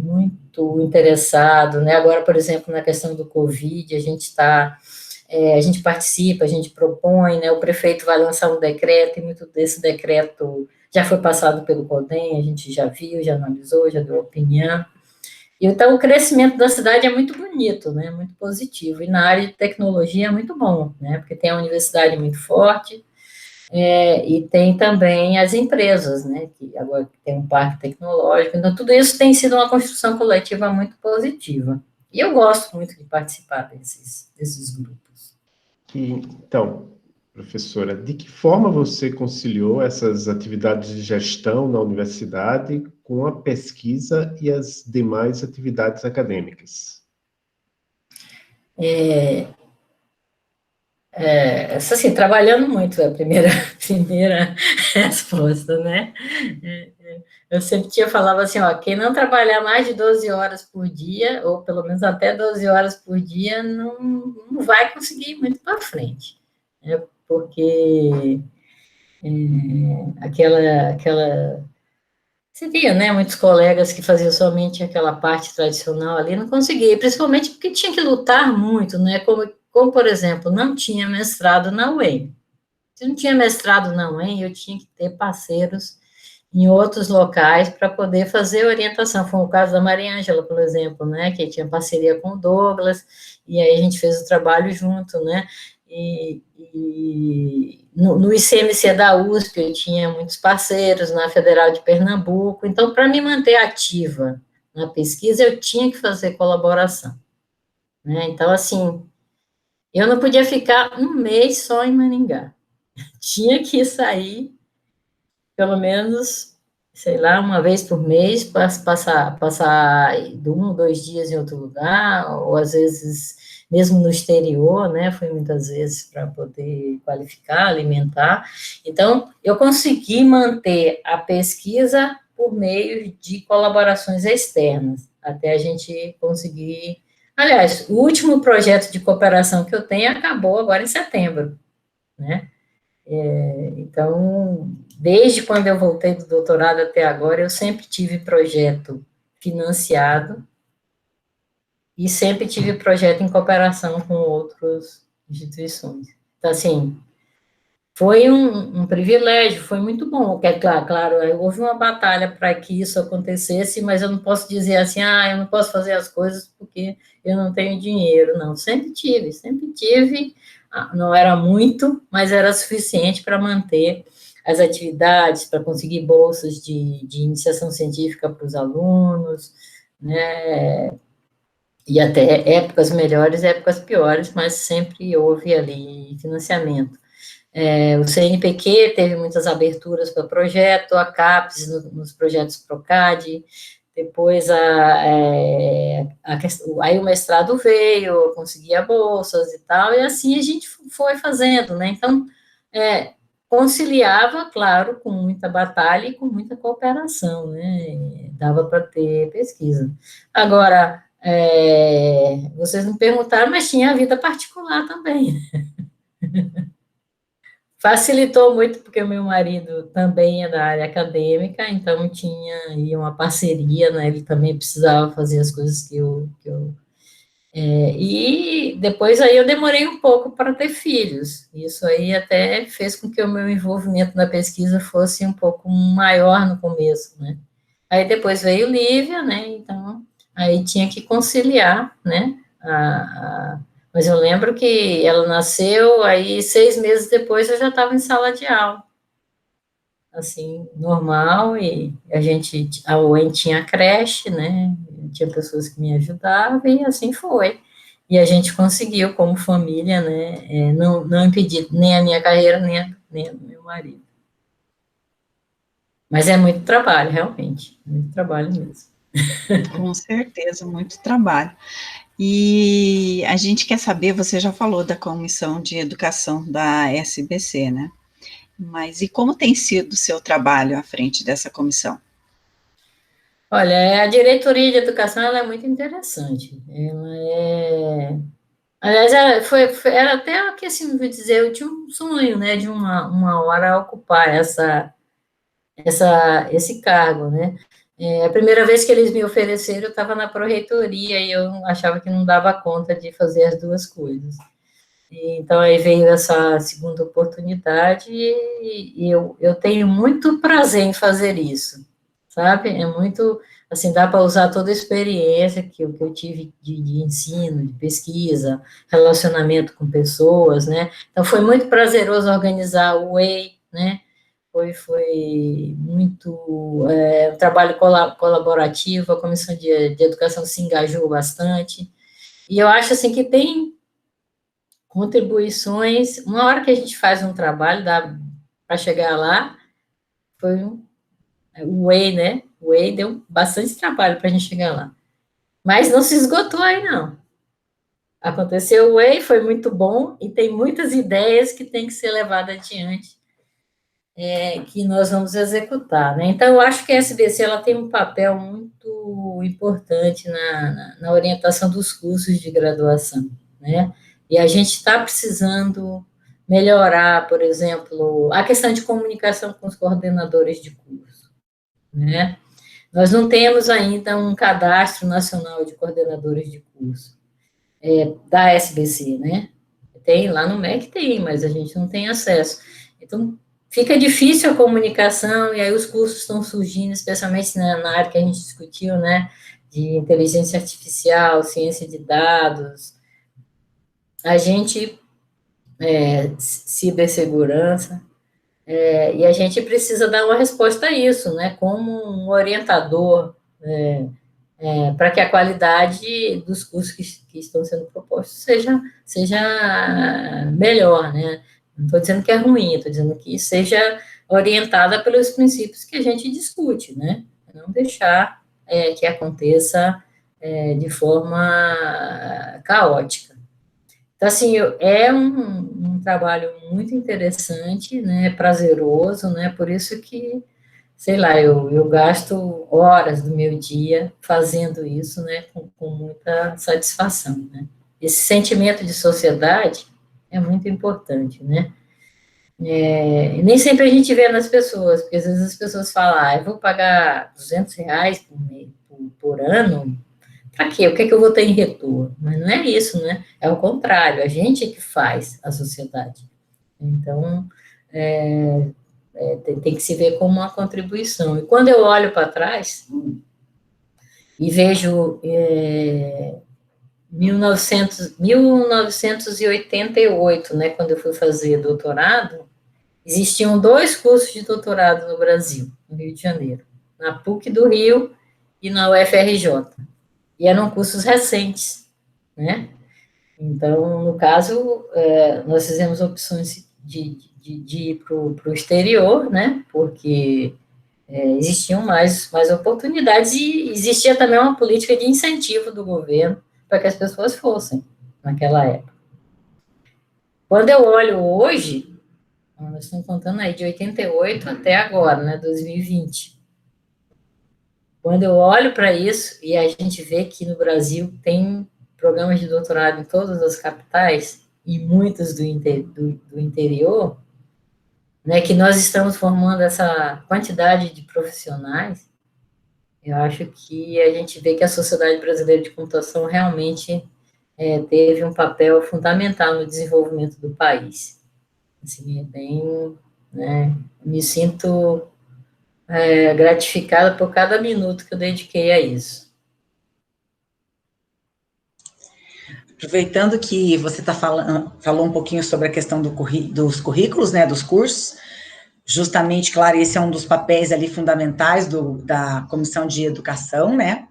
muito interessado, né? Agora, por exemplo, na questão do Covid, a gente participa, a gente propõe, né? O prefeito vai lançar um decreto, e muito desse decreto já foi passado pelo CODEM, a gente já viu, já analisou, já deu opinião. Então, o crescimento da cidade é muito bonito, né? Muito positivo. E na área de tecnologia é muito bom, né? Porque tem a universidade muito forte, e tem também as empresas, né? Que agora tem um parque tecnológico. Então, tudo isso tem sido uma construção coletiva muito positiva. E eu gosto muito de participar desses grupos. Então, Professora, de que forma você conciliou essas atividades de gestão na universidade com a pesquisa e as demais atividades acadêmicas? Assim, trabalhando muito, é a primeira, primeira resposta, né? Eu sempre falava assim, ó, quem não trabalhar mais de 12 horas por dia, ou pelo menos até 12 horas por dia, não vai conseguir ir muito para frente, né? Porque aquela você via, né, muitos colegas que faziam somente aquela parte tradicional ali, não conseguia, principalmente porque tinha que lutar muito, né, como por exemplo, não tinha mestrado na UEM. Se não tinha mestrado na UEM, eu tinha que ter parceiros em outros locais para poder fazer orientação. Foi o caso da Maria Ângela, por exemplo, né, que tinha parceria com o Douglas, e aí a gente fez o trabalho junto, né, e no ICMC da USP eu tinha muitos parceiros, na Federal de Pernambuco, então, para me manter ativa na pesquisa, eu tinha que fazer colaboração, né, então, assim, eu não podia ficar um mês só em Maringá, tinha que sair, pelo menos, sei lá, uma vez por mês, passar 1 ou 2 dias em outro lugar, ou às vezes mesmo no exterior, né, fui muitas vezes para poder qualificar, alimentar. Então, eu consegui manter a pesquisa por meio de colaborações externas, até a gente conseguir. Aliás, o último projeto de cooperação que eu tenho acabou agora em setembro, né? Então, desde quando eu voltei do doutorado até agora, eu sempre tive projeto financiado e sempre tive projeto em cooperação com outras instituições. Então, assim, foi um privilégio, foi muito bom. Claro, houve uma batalha para que isso acontecesse, mas eu não posso dizer assim, eu não posso fazer as coisas porque eu não tenho dinheiro. Não, sempre tive. Não era muito, mas era suficiente para manter as atividades, para conseguir bolsas de iniciação científica para os alunos, né? E até épocas melhores, épocas piores, mas sempre houve ali financiamento. O CNPq teve muitas aberturas para projeto, a CAPES nos projetos PROCAD, depois aí o mestrado veio, eu conseguia bolsas e tal, e assim a gente foi fazendo, né? Então, conciliava, claro, com muita batalha e com muita cooperação, né? Dava para ter pesquisa. Agora, vocês me perguntaram, mas tinha a vida particular também. Facilitou muito, porque o meu marido também é da área acadêmica, então tinha aí uma parceria, né? Ele também precisava fazer as coisas que eu e depois aí eu demorei um pouco para ter filhos. Isso aí até fez com que o meu envolvimento na pesquisa fosse um pouco maior no começo, né? Aí depois veio Lívia, né? Então, aí tinha que conciliar, né? Mas eu lembro que ela nasceu, aí 6 meses depois eu já estava em sala de aula. Assim, normal, e a UEM tinha creche, né? Tinha pessoas que me ajudavam, e assim foi. E a gente conseguiu, como família, né? Não impedir nem a minha carreira, nem a do meu marido. Mas é muito trabalho, realmente, muito trabalho mesmo. Com certeza, muito trabalho. E a gente quer saber, você já falou da Comissão de Educação da SBC, né? Mas e como tem sido o seu trabalho à frente dessa comissão? Olha, a diretoria de educação ela é muito interessante. Aliás, era até que, assim, vou dizer, eu tinha um sonho, né, de uma hora ocupar esse cargo, né? A primeira vez que eles me ofereceram, eu estava na pró-reitoria e eu achava que não dava conta de fazer as duas coisas. Então, aí veio essa segunda oportunidade e eu tenho muito prazer em fazer isso, sabe? É muito, assim, dá para usar toda a experiência que eu tive de ensino, de pesquisa, relacionamento com pessoas, né? Então, foi muito prazeroso organizar o WEI, né? Foi muito um trabalho colaborativo, a Comissão de Educação se engajou bastante, e eu acho, assim, que tem contribuições, uma hora que a gente faz um trabalho, para chegar lá, foi o Whey, né? O Whey deu bastante trabalho para a gente chegar lá. Mas não se esgotou aí, não. Aconteceu o Whey, foi muito bom, e tem muitas ideias que tem que ser levadas adiante, que nós vamos executar, né? Então, eu acho que a SBC, ela tem um papel muito importante na orientação dos cursos de graduação, né? E a gente está precisando melhorar, por exemplo, a questão de comunicação com os coordenadores de curso, né? Nós não temos ainda um cadastro nacional de coordenadores de curso, da SBC, né? Tem, lá no MEC tem, mas a gente não tem acesso. Então, fica difícil a comunicação, e aí os cursos estão surgindo, especialmente na área que a gente discutiu, né? De inteligência artificial, ciência de dados, a gente, cibersegurança, e a gente precisa dar uma resposta a isso, né? Como um orientador, para que a qualidade dos cursos que estão sendo propostos seja melhor, né? Não estou dizendo que é ruim, estou dizendo que seja orientada pelos princípios que a gente discute, né? Não deixar que aconteça de forma caótica. Então, assim, é um trabalho muito interessante, né? Prazeroso, né? Por isso que, sei lá, eu gasto horas do meu dia fazendo isso, né, com muita satisfação, né. Esse sentimento de sociedade é muito importante, né. E nem sempre a gente vê nas pessoas, porque às vezes as pessoas falam, eu vou pagar R$ 200 por ano, para quê? O que é que eu vou ter em retorno? Mas não é isso, né, é o contrário, a gente é que faz a sociedade. Então, tem que se ver como uma contribuição. E quando eu olho para trás e vejo 1988, né, quando eu fui fazer doutorado, existiam 2 cursos de doutorado no Brasil, no Rio de Janeiro, na PUC do Rio e na UFRJ. E eram cursos recentes, né? Então, no caso, nós fizemos opções de ir para o exterior, né? Porque existiam mais oportunidades, e existia também uma política de incentivo do governo para que as pessoas fossem naquela época. Quando eu olho hoje, nós estamos contando aí de 88 até agora, né, 2020. Quando eu olho para isso e a gente vê que no Brasil tem programas de doutorado em todas as capitais e muitos do interior, né, que nós estamos formando essa quantidade de profissionais, eu acho que a gente vê que a Sociedade Brasileira de Computação realmente teve um papel fundamental no desenvolvimento do país. Assim, né, me sinto gratificada por cada minuto que eu dediquei a isso. Aproveitando que você falou um pouquinho sobre a questão dos currículos, né, dos cursos, justamente, claro, esse é um dos papéis ali fundamentais da Comissão de Educação, né?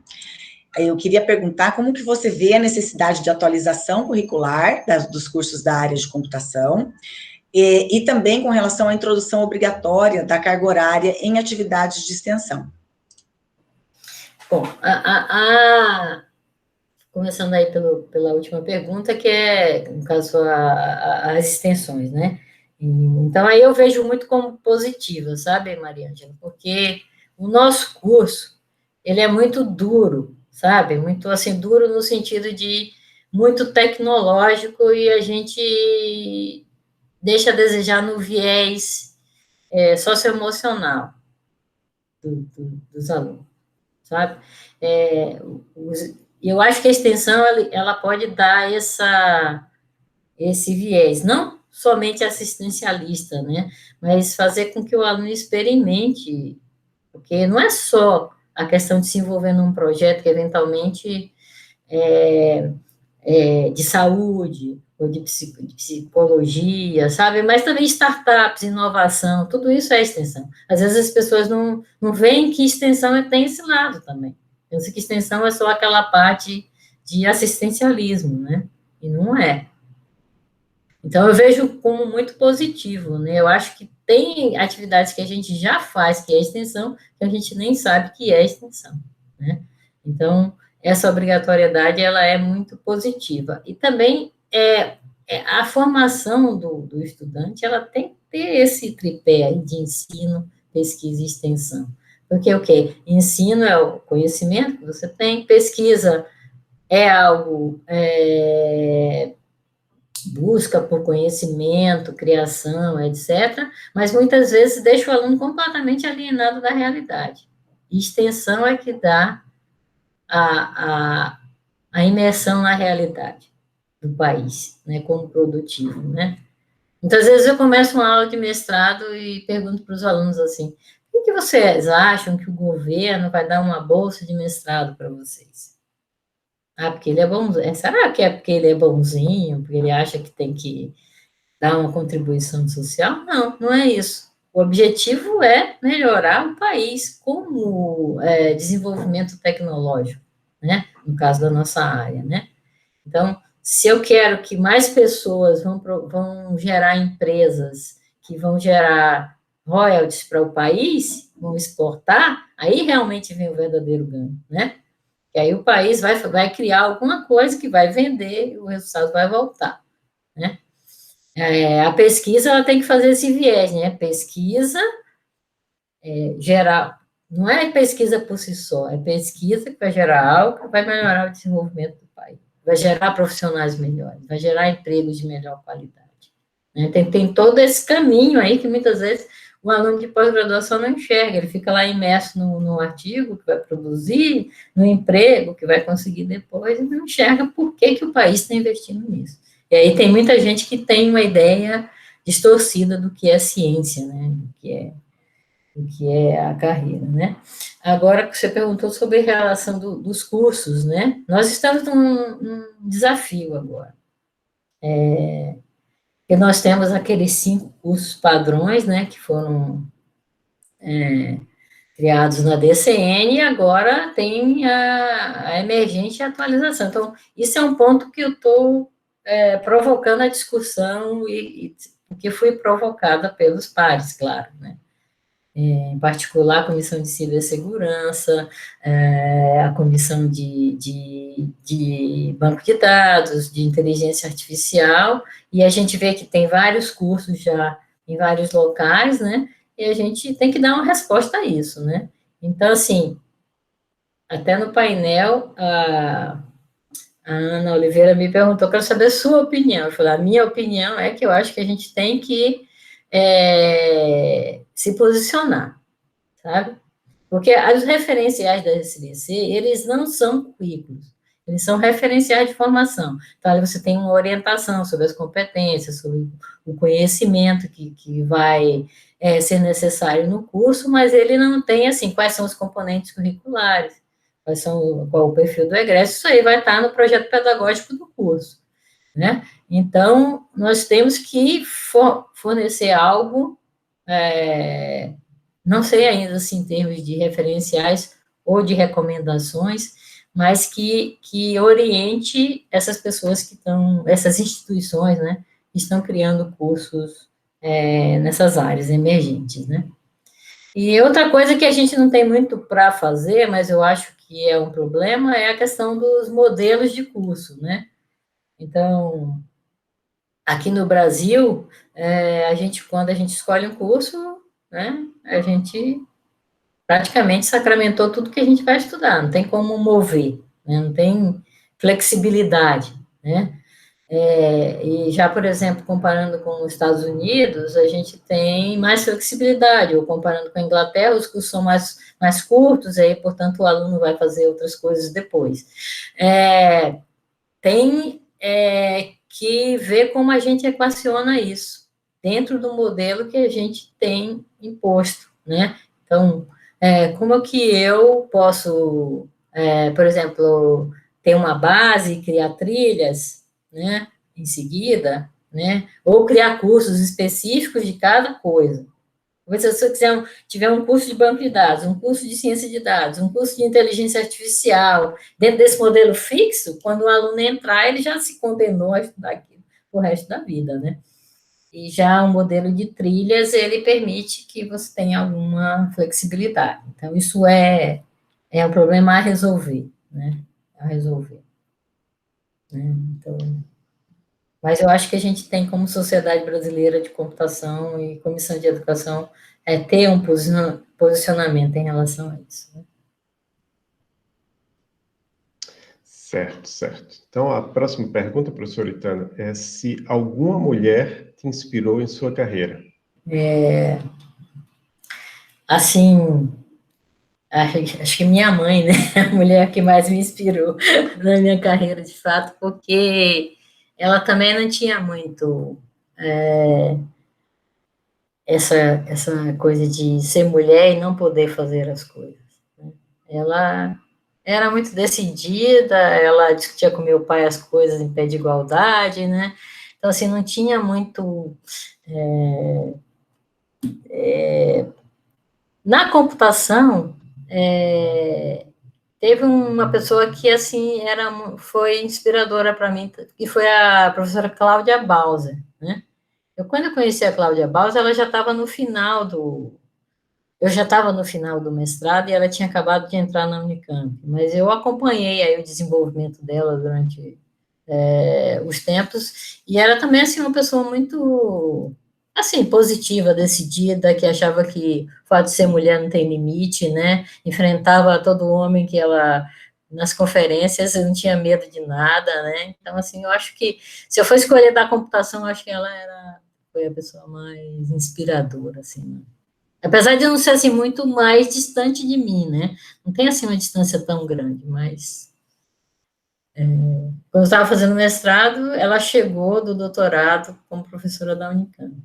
Eu queria perguntar como que você vê a necessidade de atualização curricular dos cursos da área de computação, e também com relação à introdução obrigatória da carga horária em atividades de extensão. Bom, começando aí pela última pergunta, que é, no caso, as extensões, né? Então, aí eu vejo muito como positiva, sabe, Maria Ângela? Porque o nosso curso, ele é muito duro, sabe? Muito, assim, duro no sentido de muito tecnológico, e a gente deixa a desejar no viés socioemocional dos alunos, sabe? Eu acho que a extensão, ela pode dar esse viés, não somente assistencialista, né, mas fazer com que o aluno experimente, porque não é só a questão de se envolver num projeto que, eventualmente, de saúde, ou de psicologia, sabe, mas também startups, inovação, tudo isso é extensão. Às vezes as pessoas não veem que extensão tem esse lado também. Pensa que extensão é só aquela parte de assistencialismo, né? E não é. Então, eu vejo como muito positivo, né? Eu acho que tem atividades que a gente já faz, que é extensão, que a gente nem sabe que é extensão, né? Então, essa obrigatoriedade, ela é muito positiva. E também, a formação do estudante, ela tem que ter esse tripé aí de ensino, pesquisa e extensão. Porque o quê? Ensino é o conhecimento que você tem, pesquisa é algo... busca por conhecimento, criação, etc., mas muitas vezes deixa o aluno completamente alienado da realidade. E extensão é que dá a imersão na realidade do país, né, como produtivo, né. Muitas vezes eu começo uma aula de mestrado e pergunto para os alunos assim, por que vocês acham que o governo vai dar uma bolsa de mestrado para vocês? Ah, porque ele é bonzinho. Será que é porque ele é bonzinho, porque ele acha que tem que dar uma contribuição social? Não, não é isso. O objetivo é melhorar o país como desenvolvimento tecnológico, né? No caso da nossa área, né? Então, se eu quero que mais pessoas vão gerar empresas que vão gerar royalties para o país, vão exportar, aí realmente vem o verdadeiro ganho, né? E aí o país vai criar alguma coisa que vai vender e o resultado vai voltar, né? A pesquisa, ela tem que fazer esse viés, né? Pesquisa gerar, não é pesquisa por si só, é pesquisa que vai gerar algo que vai melhorar o desenvolvimento do país, vai gerar profissionais melhores, vai gerar empregos de melhor qualidade, né? Tem todo esse caminho aí que muitas vezes o aluno de pós-graduação não enxerga, ele fica lá imerso no artigo que vai produzir, no emprego que vai conseguir depois, e não enxerga por que o país está investindo nisso. E aí tem muita gente que tem uma ideia distorcida do que é ciência, né, do que é a carreira, né. Agora, você perguntou sobre a relação dos cursos, né, nós estamos num desafio agora, porque nós temos aqueles 5 cursos padrões, né, que foram criados na DCN, e agora tem a emergente atualização. Então, isso é um ponto que eu estou provocando a discussão, e que fui provocada pelos pares, claro, né? Em particular, a Comissão de Cibersegurança, a Comissão de Banco de Dados, de Inteligência Artificial, e a gente vê que tem vários cursos já em vários locais, né? E a gente tem que dar uma resposta a isso, né? Então, assim, até no painel, a Ana Oliveira me perguntou, quero saber a sua opinião. Eu falei, a minha opinião é que eu acho que a gente tem que se posicionar, sabe? Porque os referenciais da SBC, eles não são currículos, eles são referenciais de formação. Então, ali você tem uma orientação sobre as competências, sobre o conhecimento que vai ser necessário no curso, mas ele não tem, assim, quais são os componentes curriculares, qual o perfil do egresso, isso aí vai estar no projeto pedagógico do curso, né? Então, nós temos que fornecer algo, não sei ainda, assim, em termos de referenciais ou de recomendações, mas que oriente essas pessoas que estão, essas instituições, né, que estão criando cursos nessas áreas emergentes, né. E outra coisa que a gente não tem muito para fazer, mas eu acho que é um problema, é a questão dos modelos de curso, né. Então, aqui no Brasil, quando a gente escolhe um curso, né, a gente praticamente sacramentou tudo que a gente vai estudar, não tem como mover, né, não tem flexibilidade, né. E já, por exemplo, comparando com os Estados Unidos, a gente tem mais flexibilidade, ou comparando com a Inglaterra, os cursos são mais curtos, aí, portanto, o aluno vai fazer outras coisas depois. Tem que ver como a gente equaciona isso, dentro do modelo que a gente tem imposto, né? Então, como que eu posso, por exemplo, ter uma base, criar trilhas, né, em seguida, né, ou criar cursos específicos de cada coisa. Se você tiver um curso de banco de dados, um curso de ciência de dados, um curso de inteligência artificial, dentro desse modelo fixo, quando o aluno entrar, ele já se condenou a estudar aquilo, o resto da vida, né? E já o modelo de trilhas, ele permite que você tenha alguma flexibilidade. Então, isso é um problema a resolver, né? A resolver. Né? Então, mas eu acho que a gente tem, como Sociedade Brasileira de Computação e Comissão de Educação, ter um posicionamento em relação a isso. Né? Certo, certo. Então, a próxima pergunta, professora Itana, é se alguma mulher te inspirou em sua carreira. Assim, acho que minha mãe, né, a mulher que mais me inspirou na minha carreira, de fato, porque ela também não tinha muito essa coisa de ser mulher e não poder fazer as coisas. Né? Ela era muito decidida, ela discutia com meu pai as coisas em pé de igualdade, né? Então, assim, não tinha muito... Na computação, teve uma pessoa que, assim, foi inspiradora para mim, que foi a professora Cláudia Bauser, né? Quando eu conheci a Cláudia Bauser, ela já estava no final eu já estava no final do mestrado e ela tinha acabado de entrar na Unicamp, mas eu acompanhei aí o desenvolvimento dela durante os tempos, e era também, assim, uma pessoa muito, assim, positiva, decidida, que achava que o fato de ser mulher não tem limite, né, enfrentava todo homem que ela, nas conferências, não tinha medo de nada, né, então, assim, eu acho que, se eu for escolher da computação, eu acho que ela foi a pessoa mais inspiradora, assim, né? Apesar de não ser, assim, muito mais distante de mim, né? Não tem, assim, uma distância tão grande, mas... Quando eu estava fazendo mestrado, ela chegou do doutorado como professora da Unicamp.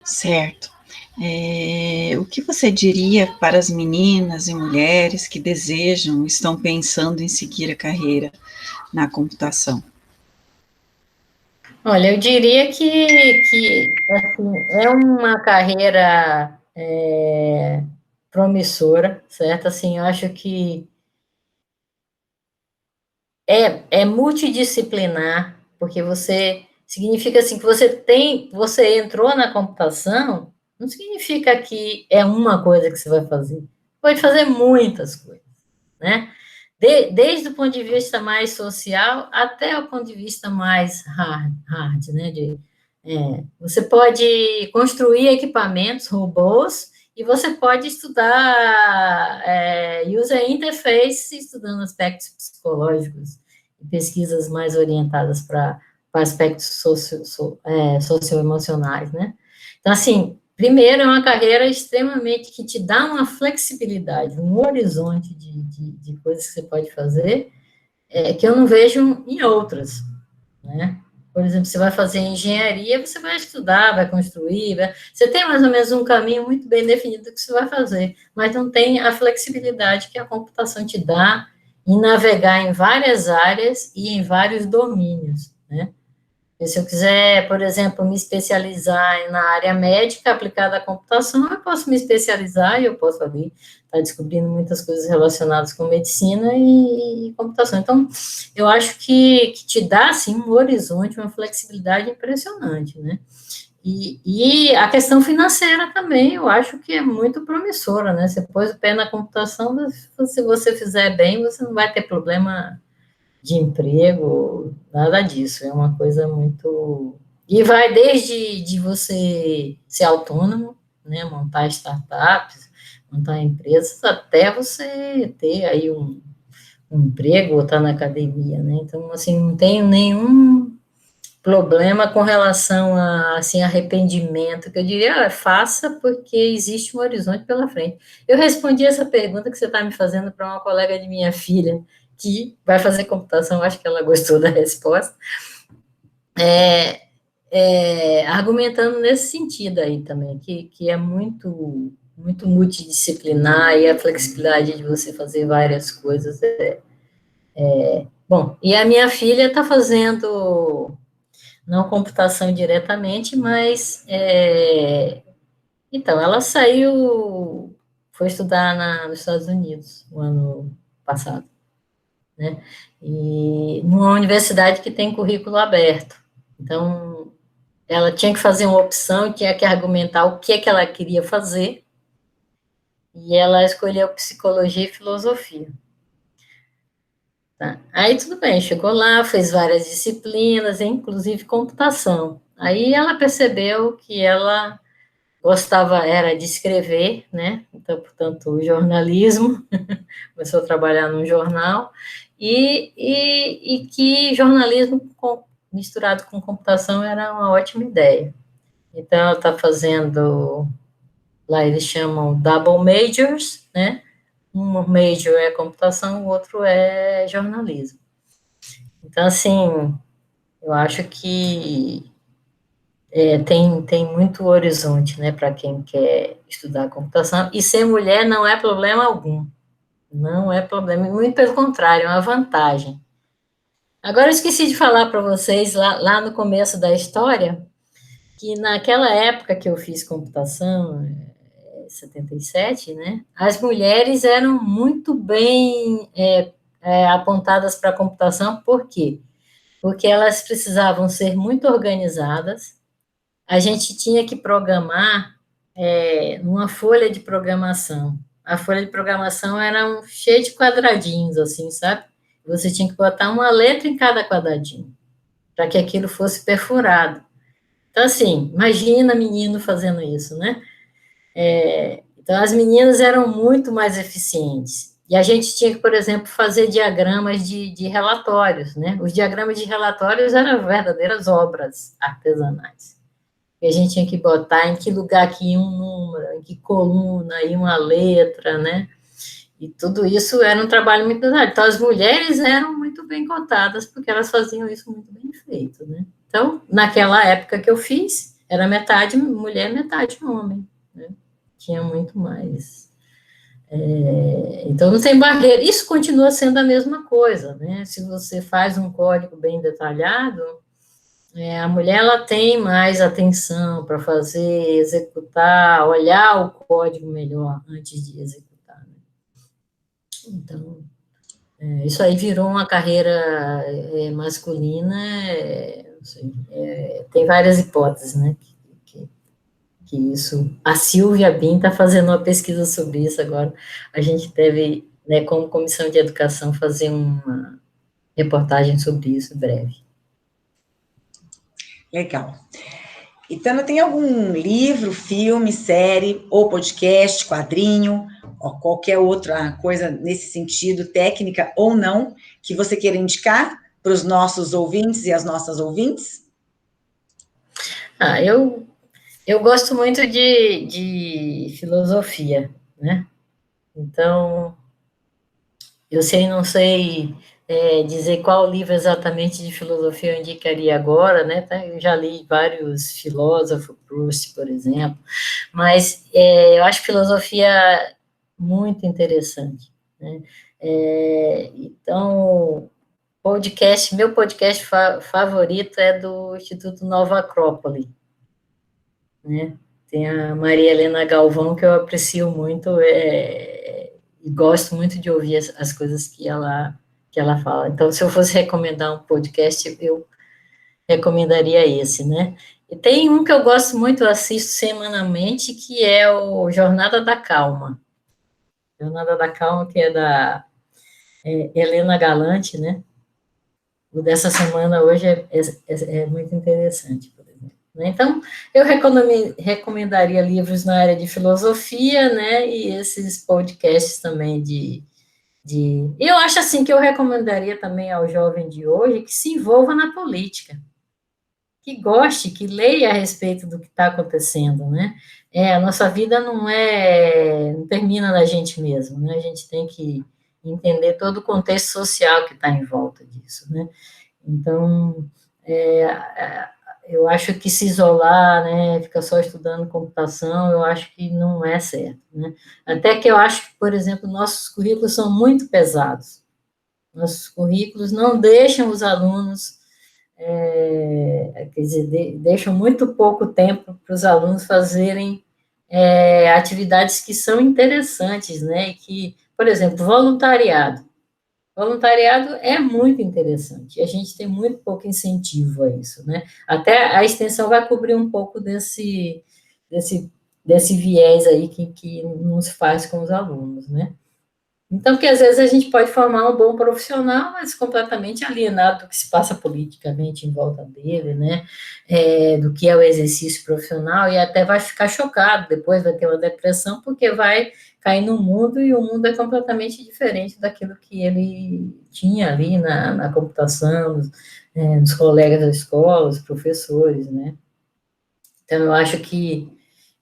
Certo. O que você diria para as meninas e mulheres que desejam, estão pensando em seguir a carreira na computação? Olha, eu diria que assim, é uma carreira promissora, certo? Assim, eu acho que é multidisciplinar, porque significa assim que você entrou na computação, não significa que é uma coisa que você vai fazer. Pode fazer muitas coisas, né? Desde o ponto de vista mais social até o ponto de vista mais hard, né? Você pode construir equipamentos, robôs, e você pode estudar user interface, estudando aspectos psicológicos e pesquisas mais orientadas para aspectos socioemocionais, né? Então, assim, primeiro, é uma carreira extremamente que te dá uma flexibilidade, um horizonte de coisas que você pode fazer, que eu não vejo em outras, né? Por exemplo, você vai fazer engenharia, você vai estudar, vai construir, você tem mais ou menos um caminho muito bem definido do que você vai fazer, mas não tem a flexibilidade que a computação te dá em navegar em várias áreas e em vários domínios, né? E se eu quiser, por exemplo, me especializar na área médica aplicada à computação, eu posso me especializar e eu posso ali estar descobrindo muitas coisas relacionadas com medicina e computação. Então, eu acho que te dá, assim, um horizonte, uma flexibilidade impressionante, né? E a questão financeira também, eu acho que é muito promissora, né? Você pôs o pé na computação, se você fizer bem, você não vai ter problema de emprego, nada disso, é uma coisa muito... E vai desde de você ser autônomo, né, montar startups, montar empresas, até você ter aí um emprego ou está na academia, né? Então, assim, não tenho nenhum problema com relação a, assim, arrependimento, que eu diria, faça porque existe um horizonte pela frente. Eu respondi essa pergunta que você está me fazendo para uma colega de minha filha, que vai fazer computação, acho que ela gostou da resposta, argumentando nesse sentido aí também, que é muito multidisciplinar e a flexibilidade de você fazer várias coisas. Bom, e a minha filha está fazendo, não computação diretamente, mas, então, ela saiu, foi estudar nos Estados Unidos, o ano passado, né, e numa universidade que tem currículo aberto. Então, ela tinha que fazer uma opção, tinha que argumentar o que é que ela queria fazer, e ela escolheu psicologia e filosofia. Tá? Aí tudo bem, chegou lá, fez várias disciplinas, inclusive computação. Aí ela percebeu que ela gostava era de escrever, né? Então, portanto, o jornalismo, começou a trabalhar num jornal, e que jornalismo misturado com computação era uma ótima ideia. Então, ela está fazendo, lá eles chamam double majors, né? Um major é computação, o outro é jornalismo. Então, assim, eu acho que tem muito horizonte, né, para quem quer estudar computação, e ser mulher não é problema algum, não é problema, muito pelo contrário, é uma vantagem. Agora, eu esqueci de falar para vocês, lá no começo da história, que naquela época que eu fiz computação, 77, né, as mulheres eram muito bem apontadas para a computação, por quê? Porque elas precisavam ser muito organizadas, a gente tinha que programar numa folha de programação. A folha de programação era cheia de quadradinhos, assim, sabe? Você tinha que botar uma letra em cada quadradinho, para que aquilo fosse perfurado. Então, assim, imagina menino fazendo isso, né? Então, as meninas eram muito mais eficientes. E a gente tinha que, por exemplo, fazer diagramas de relatórios, né? Os diagramas de relatórios eram verdadeiras obras artesanais. E a gente tinha que botar em que lugar que ia um número, em que coluna ia uma letra, né? E tudo isso era um trabalho muito pesado. Então, as mulheres eram muito bem cotadas, porque elas faziam isso muito bem feito, né? Então, naquela época que eu fiz, era metade mulher, metade homem, né? Tinha muito mais. Então, não tem barreira. Isso continua sendo a mesma coisa, né? Se você faz um código bem detalhado, a mulher ela tem mais atenção para fazer, executar, olhar o código melhor antes de executar, né? Então, isso aí virou uma carreira masculina, tem várias hipóteses, né? Que isso. A Silvia Bin está fazendo uma pesquisa sobre isso agora. A gente deve, né, como comissão de educação, fazer uma reportagem sobre isso em breve. Legal. Itana, tem algum livro, filme, série, ou podcast, quadrinho, ou qualquer outra coisa nesse sentido, técnica ou não, que você queira indicar para os nossos ouvintes e as nossas ouvintes? Eu gosto muito de filosofia, né? Então, não sei dizer qual livro exatamente de filosofia eu indicaria agora, né? Eu já li vários filósofos, Proust, por exemplo, mas eu acho filosofia muito interessante, né? Então, meu podcast favorito é do Instituto Nova Acrópole, né? Tem a Maria Helena Galvão, que eu aprecio muito, e gosto muito de ouvir as coisas que ela fala. Então, se eu fosse recomendar um podcast, eu recomendaria esse, né? E tem um que eu gosto muito, eu assisto semanalmente, que é o Jornada da Calma. Jornada da Calma, que é da Helena Galante, né? O dessa semana hoje é muito interessante, por exemplo. Então, eu recomendaria livros na área de filosofia, né, e esses podcasts também de Eu acho assim que eu recomendaria também ao jovem de hoje que se envolva na política, que goste, que leia a respeito do que está acontecendo, né? A nossa vida não termina na gente mesmo, né? A gente tem que entender todo o contexto social que está em volta disso, né? Então, eu acho que se isolar, né, ficar só estudando computação, eu acho que não é certo, né? Até que eu acho que, por exemplo, nossos currículos são muito pesados. Nossos currículos não deixam os alunos, quer dizer, deixam muito pouco tempo para os alunos fazerem atividades que são interessantes, né? E que, por exemplo, voluntariado. Voluntariado é muito interessante, a gente tem muito pouco incentivo a isso, né? Até a extensão vai cobrir um pouco desse, desse viés aí que não se faz com os alunos, né? Então, que às vezes a gente pode formar um bom profissional, mas completamente alienado do que se passa politicamente em volta dele, né? Do que é o exercício profissional, e até vai ficar chocado, depois vai ter uma depressão, porque vai cair no mundo, e o mundo é completamente diferente daquilo que ele tinha ali na computação, nos colegas da escola, os professores, né? Então, eu acho que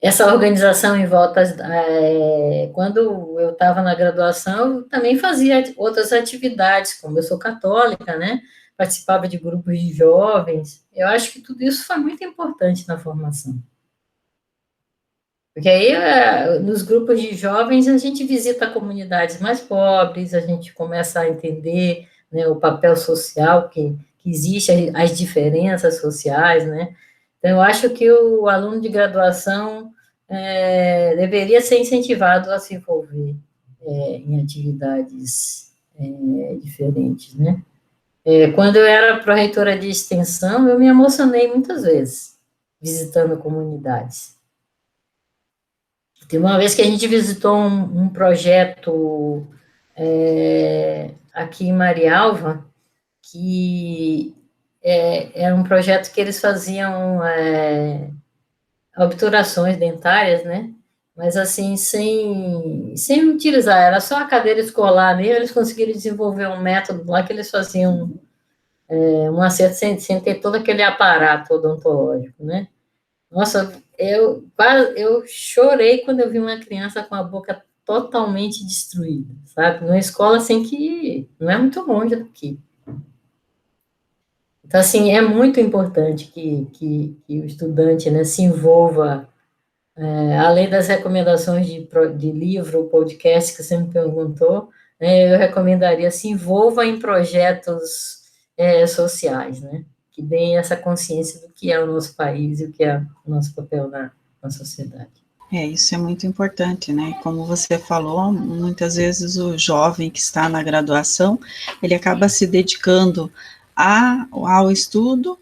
essa organização em volta, quando eu estava na graduação, eu também fazia outras atividades, como eu sou católica, né? Participava de grupos de jovens. Eu acho que tudo isso foi muito importante na formação. Porque aí, nos grupos de jovens, a gente visita comunidades mais pobres, a gente começa a entender, né, o papel social que existe, as diferenças sociais, né? Então, eu acho que o aluno de graduação deveria ser incentivado a se envolver em atividades diferentes, né? Quando eu era pró-reitora de extensão, eu me emocionei muitas vezes visitando comunidades. Tem uma vez que a gente visitou um projeto aqui em Marialva, que era um projeto que eles faziam obturações dentárias, né? Mas assim, sem utilizar, era só a cadeira escolar mesmo, eles conseguiram desenvolver um método lá que eles faziam um acerto sem ter todo aquele aparato odontológico, né? Nossa, eu chorei quando eu vi uma criança com a boca totalmente destruída, sabe? Numa escola assim que não é muito longe daqui. Então, assim, é muito importante que o estudante, né, se envolva, além das recomendações de livro, podcast que você me perguntou, né, eu recomendaria se envolva em projetos sociais, né? Que deem essa consciência do que é o nosso país e o que é o nosso papel na sociedade. Isso é muito importante, né? Como você falou, muitas vezes o jovem que está na graduação, ele acaba se dedicando ao estudo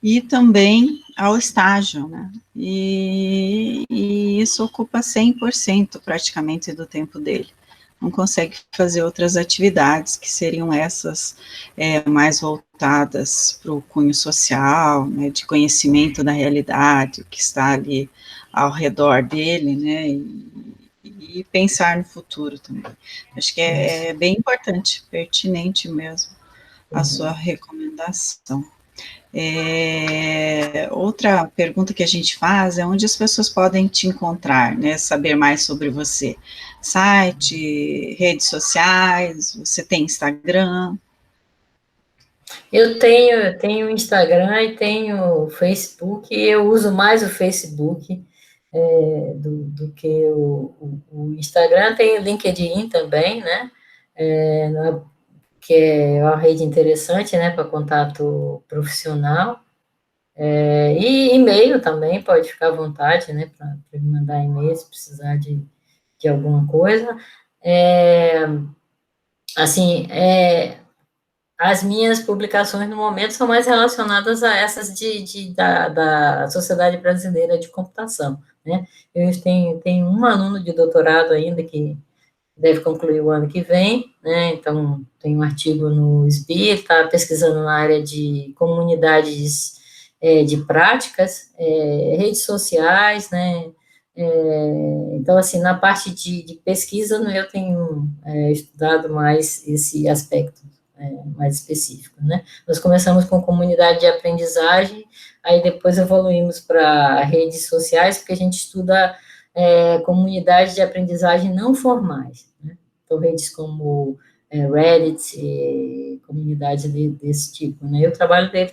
e também ao estágio, né? E isso ocupa 100% praticamente do tempo dele. Não consegue fazer outras atividades que seriam essas mais voltadas para o cunho social, né, de conhecimento da realidade, o que está ali ao redor dele, né, e pensar no futuro também. Acho que é bem importante, pertinente mesmo a sua recomendação. Outra pergunta que a gente faz é onde as pessoas podem te encontrar, né, saber mais sobre você. Site, redes sociais, você tem Instagram? Eu tenho Instagram e tenho Facebook, e eu uso mais o Facebook do que o Instagram. Tem o LinkedIn também, né? Que é uma rede interessante, né, para contato profissional. E e-mail também, pode ficar à vontade, né, para me mandar e-mail se precisar de alguma coisa. Assim, as minhas publicações no momento são mais relacionadas a essas da Sociedade Brasileira de Computação, né? Eu tenho um aluno de doutorado ainda que deve concluir o ano que vem, né? Então, tem um artigo no SBI, ele está pesquisando na área de comunidades de práticas, redes sociais, né? Então, assim, na parte de pesquisa, eu tenho estudado mais esse aspecto mais específico, né? Nós começamos com comunidade de aprendizagem, aí depois evoluímos para redes sociais, porque a gente estuda comunidades de aprendizagem não formais, né? Então, redes como Reddit, comunidades desse tipo, né? E o trabalho dele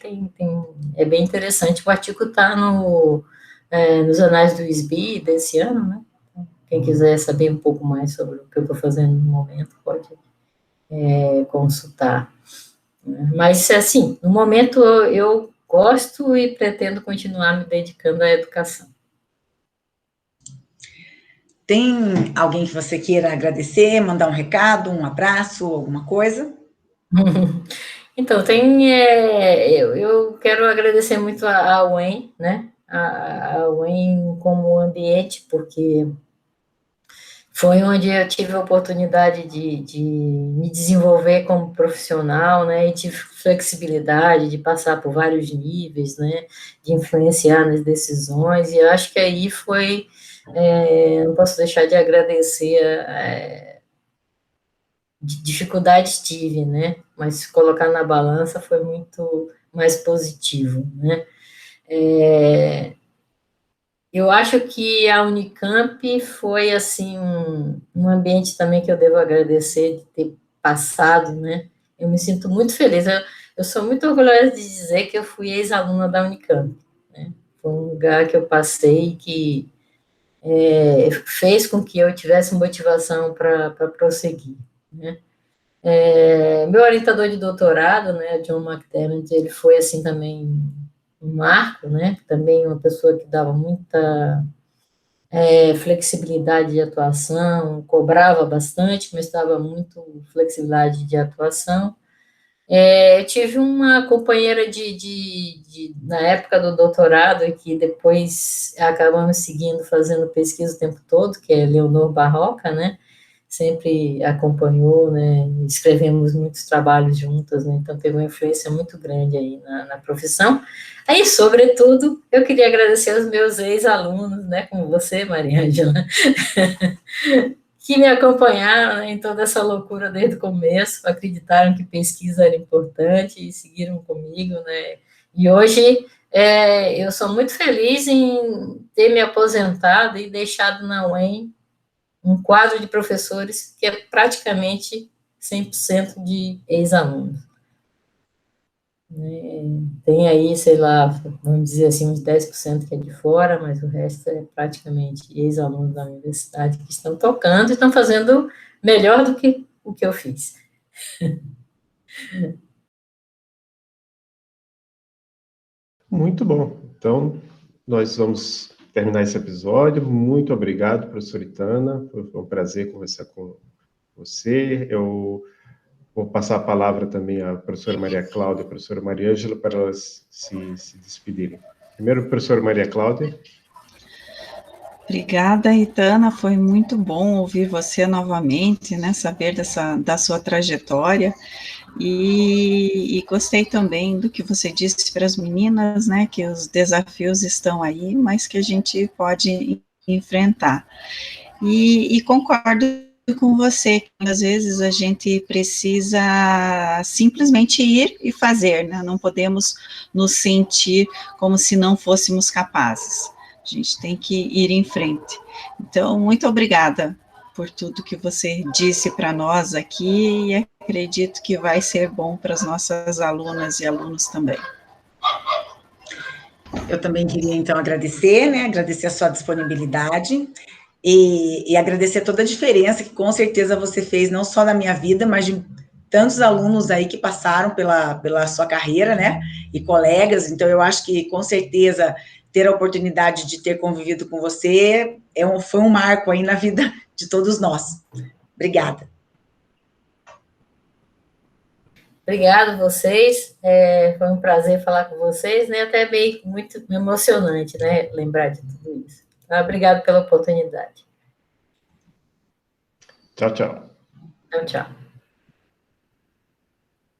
é bem interessante, o artigo está nos anais do ISB desse ano, né? Então, quem quiser saber um pouco mais sobre o que eu estou fazendo no momento, pode consultar. Mas, assim, no momento eu gosto e pretendo continuar me dedicando à educação. Tem alguém que você queira agradecer, mandar um recado, um abraço, alguma coisa? Então, eu quero agradecer muito a UEM, né? A UEM como ambiente, porque foi onde eu tive a oportunidade de me desenvolver como profissional, né, e tive flexibilidade de passar por vários níveis, né, de influenciar nas decisões, e eu acho que aí foi, não posso deixar de agradecer, de dificuldades tive, né, mas se colocar na balança foi muito mais positivo, né. Eu acho que a Unicamp foi, assim, um ambiente também que eu devo agradecer de ter passado, né? Eu me sinto muito feliz. Eu sou muito orgulhosa de dizer que eu fui ex-aluna da Unicamp, né? Foi um lugar que eu passei que fez com que eu tivesse motivação para prosseguir, né? Meu orientador de doutorado, né, John McDermott, ele foi, assim, também um marco, né? Também uma pessoa que dava muita flexibilidade de atuação, cobrava bastante, mas dava muito flexibilidade de atuação. Eu tive uma companheira na época do doutorado, que depois acabamos seguindo, fazendo pesquisa o tempo todo, que é Leonor Barroca, né? Sempre acompanhou, né? Escrevemos muitos trabalhos juntas, né? Então teve uma influência muito grande aí na profissão. Aí, sobretudo, eu queria agradecer aos meus ex-alunos, né? Como você, Maria Ângela, que me acompanharam, né, em toda essa loucura desde o começo, acreditaram que pesquisa era importante e seguiram comigo, né? E hoje eu sou muito feliz em ter me aposentado e deixado na UEM um quadro de professores que é praticamente 100% de ex-alunos. Tem aí, sei lá, vamos dizer assim, uns 10% que é de fora, mas o resto é praticamente ex-alunos da universidade que estão tocando e estão fazendo melhor do que o que eu fiz. Muito bom. Então, nós vamos terminar esse episódio. Muito obrigado, professora Itana. Foi um prazer conversar com você. Eu vou passar a palavra também à professora Maria Cláudia e à professora Maria Ângela para elas se despedirem. Primeiro, professora Maria Cláudia. Obrigada, Itana, foi muito bom ouvir você novamente, né, saber da sua trajetória, e gostei também do que você disse para as meninas, né, que os desafios estão aí, mas que a gente pode enfrentar. E concordo com você, que às vezes a gente precisa simplesmente ir e fazer, né, não podemos nos sentir como se não fôssemos capazes. A gente tem que ir em frente. Então, muito obrigada por tudo que você disse para nós aqui, e acredito que vai ser bom para as nossas alunas e alunos também. Eu também queria, então, agradecer, né? Agradecer a sua disponibilidade e agradecer toda a diferença que, com certeza, você fez, não só na minha vida, mas de tantos alunos aí que passaram pela sua carreira, né? E colegas. Então, eu acho que, com certeza, ter a oportunidade de ter convivido com você foi um marco aí na vida de todos nós. Obrigada. Obrigada a vocês, foi um prazer falar com vocês, né? Até meio muito emocionante, né? Lembrar de tudo isso. Então, obrigado pela oportunidade. Tchau, tchau. Tchau, tchau.